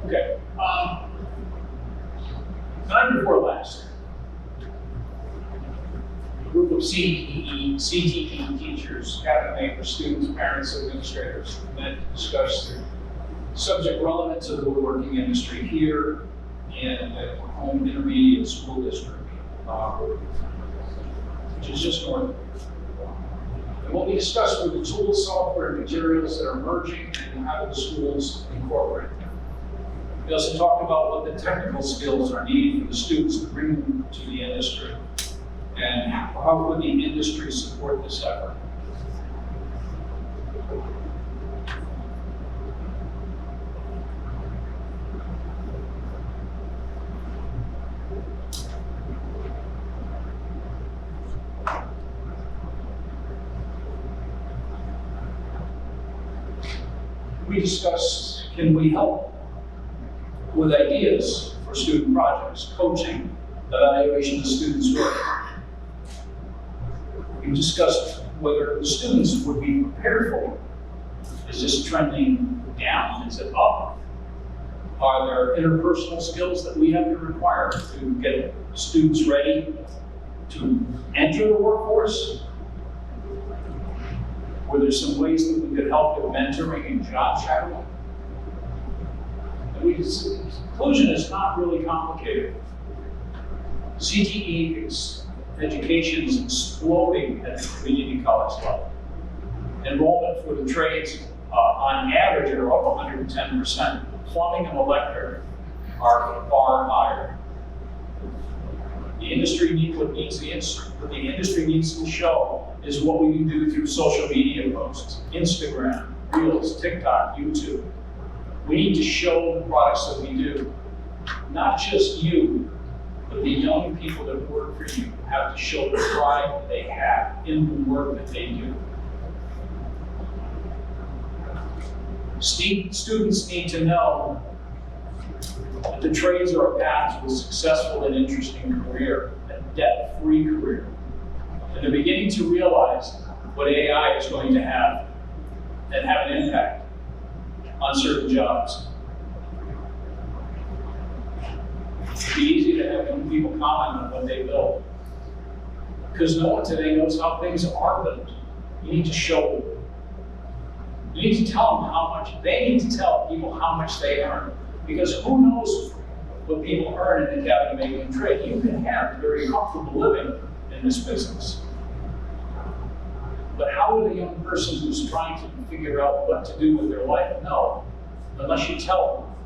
Okay. Time before last, a group of CTE teachers, cabinet makers, students, parents, administrators met to discuss the subject relevant to the woodworking industry here in the home intermediate school district, which is just north of here. And what we discussed were the tools, software, and materials that are emerging and how do the schools incorporate them. We also talked about what the technical skills are needed for the students to bring them to the industry and how would the industry support this effort. we discussed, can we help with ideas for student projects, coaching, evaluation of students' work. We discussed whether the students would be prepared for it. Is this trending down? Is it up? Are there interpersonal skills that we have to require to get students ready to enter the workforce? Were there some ways that we could help with mentoring and job shadowing? And the conclusion is not really complicated. CTE education is exploding at the community college level. Enrollment for the trades, on average, are up 110%. Plumbing and electric are far higher. The industry what the industry needs to show is what we can do through social media posts, Instagram, Reels, TikTok, YouTube. We need to show the products that we do. Not just you, but the young people that work for you have to show the pride that they have in the work that they do. Students need to know that the trades are a path to a successful and interesting career, a debt-free career. And they're beginning to realize what AI is going to have and have an impact on certain jobs. It'd be easy to have young people comment on what they build, because no one today knows how things are built. You need to show them. You need to tell them how much, they need to tell people how much they earn. Because who knows what people earn in the cabinet making trade? You can have a very comfortable living in this business. But how would a young person who's trying to figure out what to do with their life know, unless you tell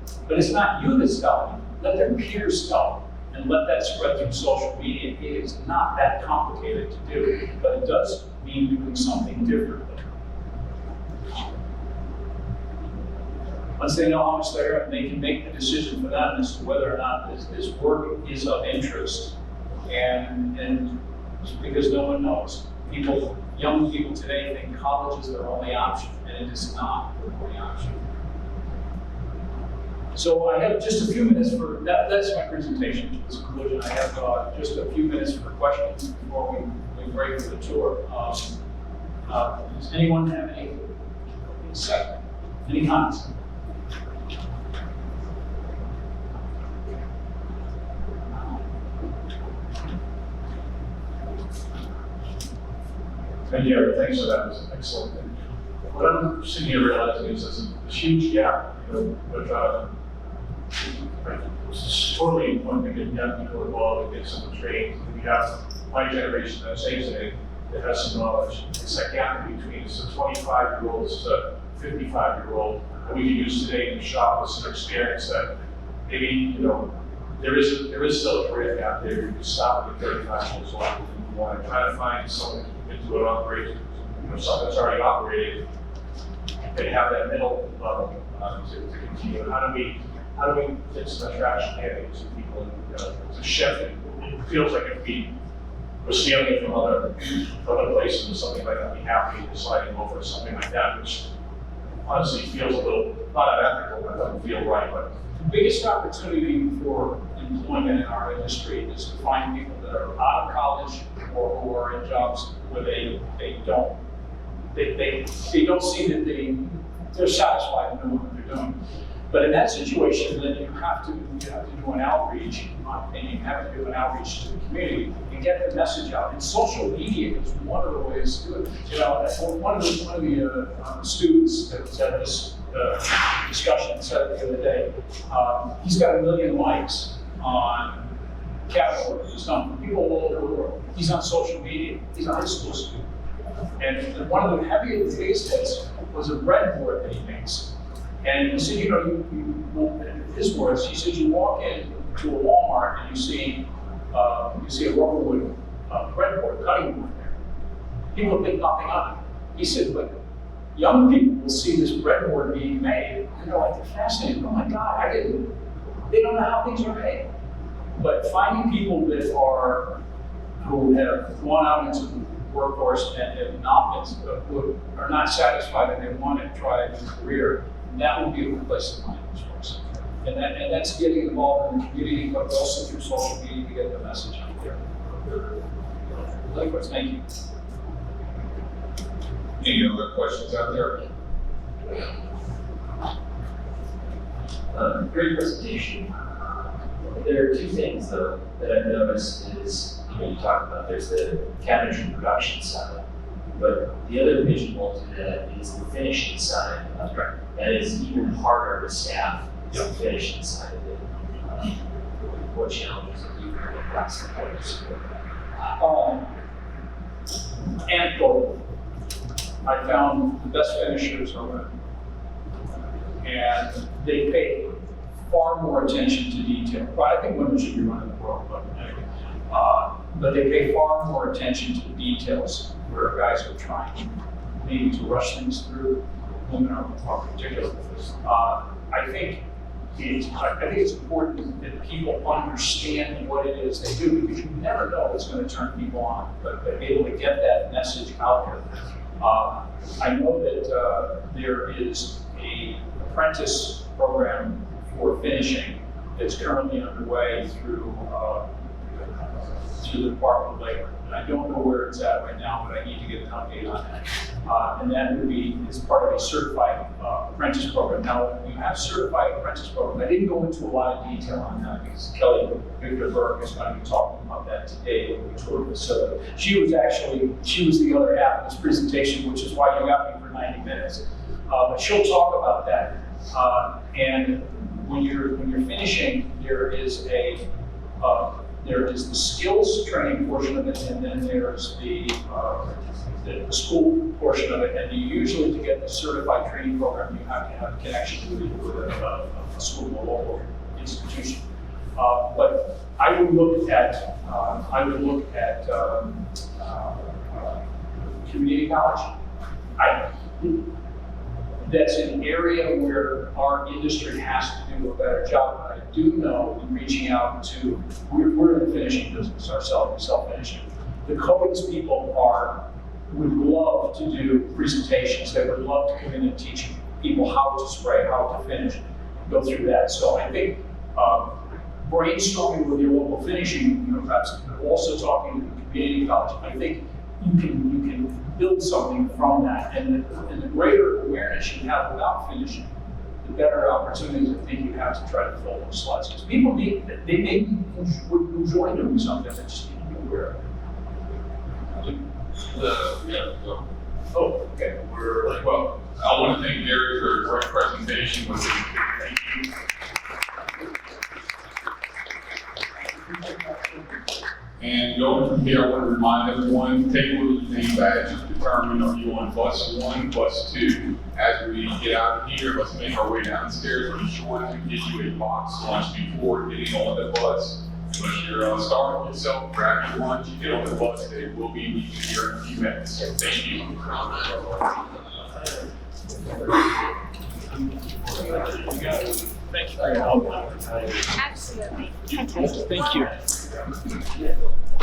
them? But it's not you that's telling them. Let their peers tell them, and let that spread through social media. It is not that complicated to do, but it does mean doing something differently. Once they know how much they earn, they can make the decision for them as to whether or not this work is of interest. And because no one knows. Young people today think college is their only option, and it is not their only option. So I have just a few minutes for, that's my presentation. This conclusion. I have just a few minutes for questions before we break for the tour. Does anyone have any comments? And yeah, thanks for that. It was excellent. And what I'm sitting here realizing is there's a huge gap, with it's totally important to get young people involved and get someone trained. We have my generation that's exiting that has some knowledge. It's that gap in between. It's the 25-year-olds to 55-year-old that we can use today in the shop with some experience that maybe, there is still a career gap there. You can stop at 35 years old and you want to try to find someone into an operation, something that's already operating, and have that middle level to continue. How do we get some attraction here to people? It's a shift. It feels like if we were stealing from other places or something like that, we have to be deciding over something like that, which honestly feels a little not unethical, but doesn't feel right. But the biggest opportunity for employment in our industry is to find people that are out of college or who are in jobs where they don't see that they're satisfied with what they're doing. But in that situation, then you have to do an outreach, in my opinion. You have to do an outreach to the community and get the message out. And social media is one of the ways to do it. One of the students that was at this discussion said the other day, he's got 1 million likes on categories he's done from people all over the world. He's on social media. He's a high school student. And one of the heaviest hits was a breadboard that he makes. And he said, in his words, he said, you walk into a Walmart and you see a rubber wood breadboard, cutting board there. People think nothing of it. He said, but young people will see this breadboard being made and they're like, they're fascinated. Oh my God, they don't know how things are made. But finding people who have gone out into workforce and have not been, are not satisfied and they want to try a new career, that would be a good place to find those folks. And that's getting involved in the community, but also through social media to get the message out there. Likewise, thank you. Any other questions out there? Great presentation. There are two things though that I've noticed is, you talk about there's the cabinetry production side, but the other pigeonhole to that is the finishing side. That is even harder to staff, is the finishing side of it. What challenges have you heard across the boards? Anecdotal. I found the best finishers are women. And they pay far more attention to detail. Well, I think women should be running the world, but anyway. But they pay far more attention to the details where guys are trying maybe to rush things through. Women are particular. I think it's important that people understand what it is they do, because you never know what's going to turn people on, but be able to get that message out there. I know that there is an apprentice program for finishing that's currently underway through the Department of Labor. And I don't know where it's at right now, but I need to get an update on that. And that would be as part of a certified apprentice program. Now, when you have certified apprentice program, I didn't go into a lot of detail on that because Kelly Victor Burke is going to be talking about that today when we tour the facility. She was the other half of this presentation, which is why you got me for 90 minutes. But she'll talk about that. And when you're finishing, there is the skills training portion of it, and then there's the school portion of it. And you usually, to get the certified training program, you have to have a connection with a school or local institution. But I would look at community college. That's an area where our industry has to do a better job. But I do know in reaching out to, we're in the finishing business ourselves, self-finishing. The coatings people would love to do presentations. They would love to come in and teach people how to spray, how to finish, go through that. So I think brainstorming with your local finishing, perhaps also talking to the community college, I think you can build something from that, and the greater awareness you have about finishing, the better opportunities I think you have to try to fill those slots. Because people would enjoy doing something that just need to be aware of. Oh, okay. Well, I want to thank Gary for a great presentation. Thank you. And going from here, I want to remind everyone, take a look at the name badge to determine if you're on bus 1, bus 2. As we get out of here, let's make our way downstairs. Be sure to give you a box lunch before getting on the bus. Unless you're starving yourself, grab your lunch, get on the bus. They will be with you here in a few minutes. Thank you. Thank you for your help. Absolutely. Thank you.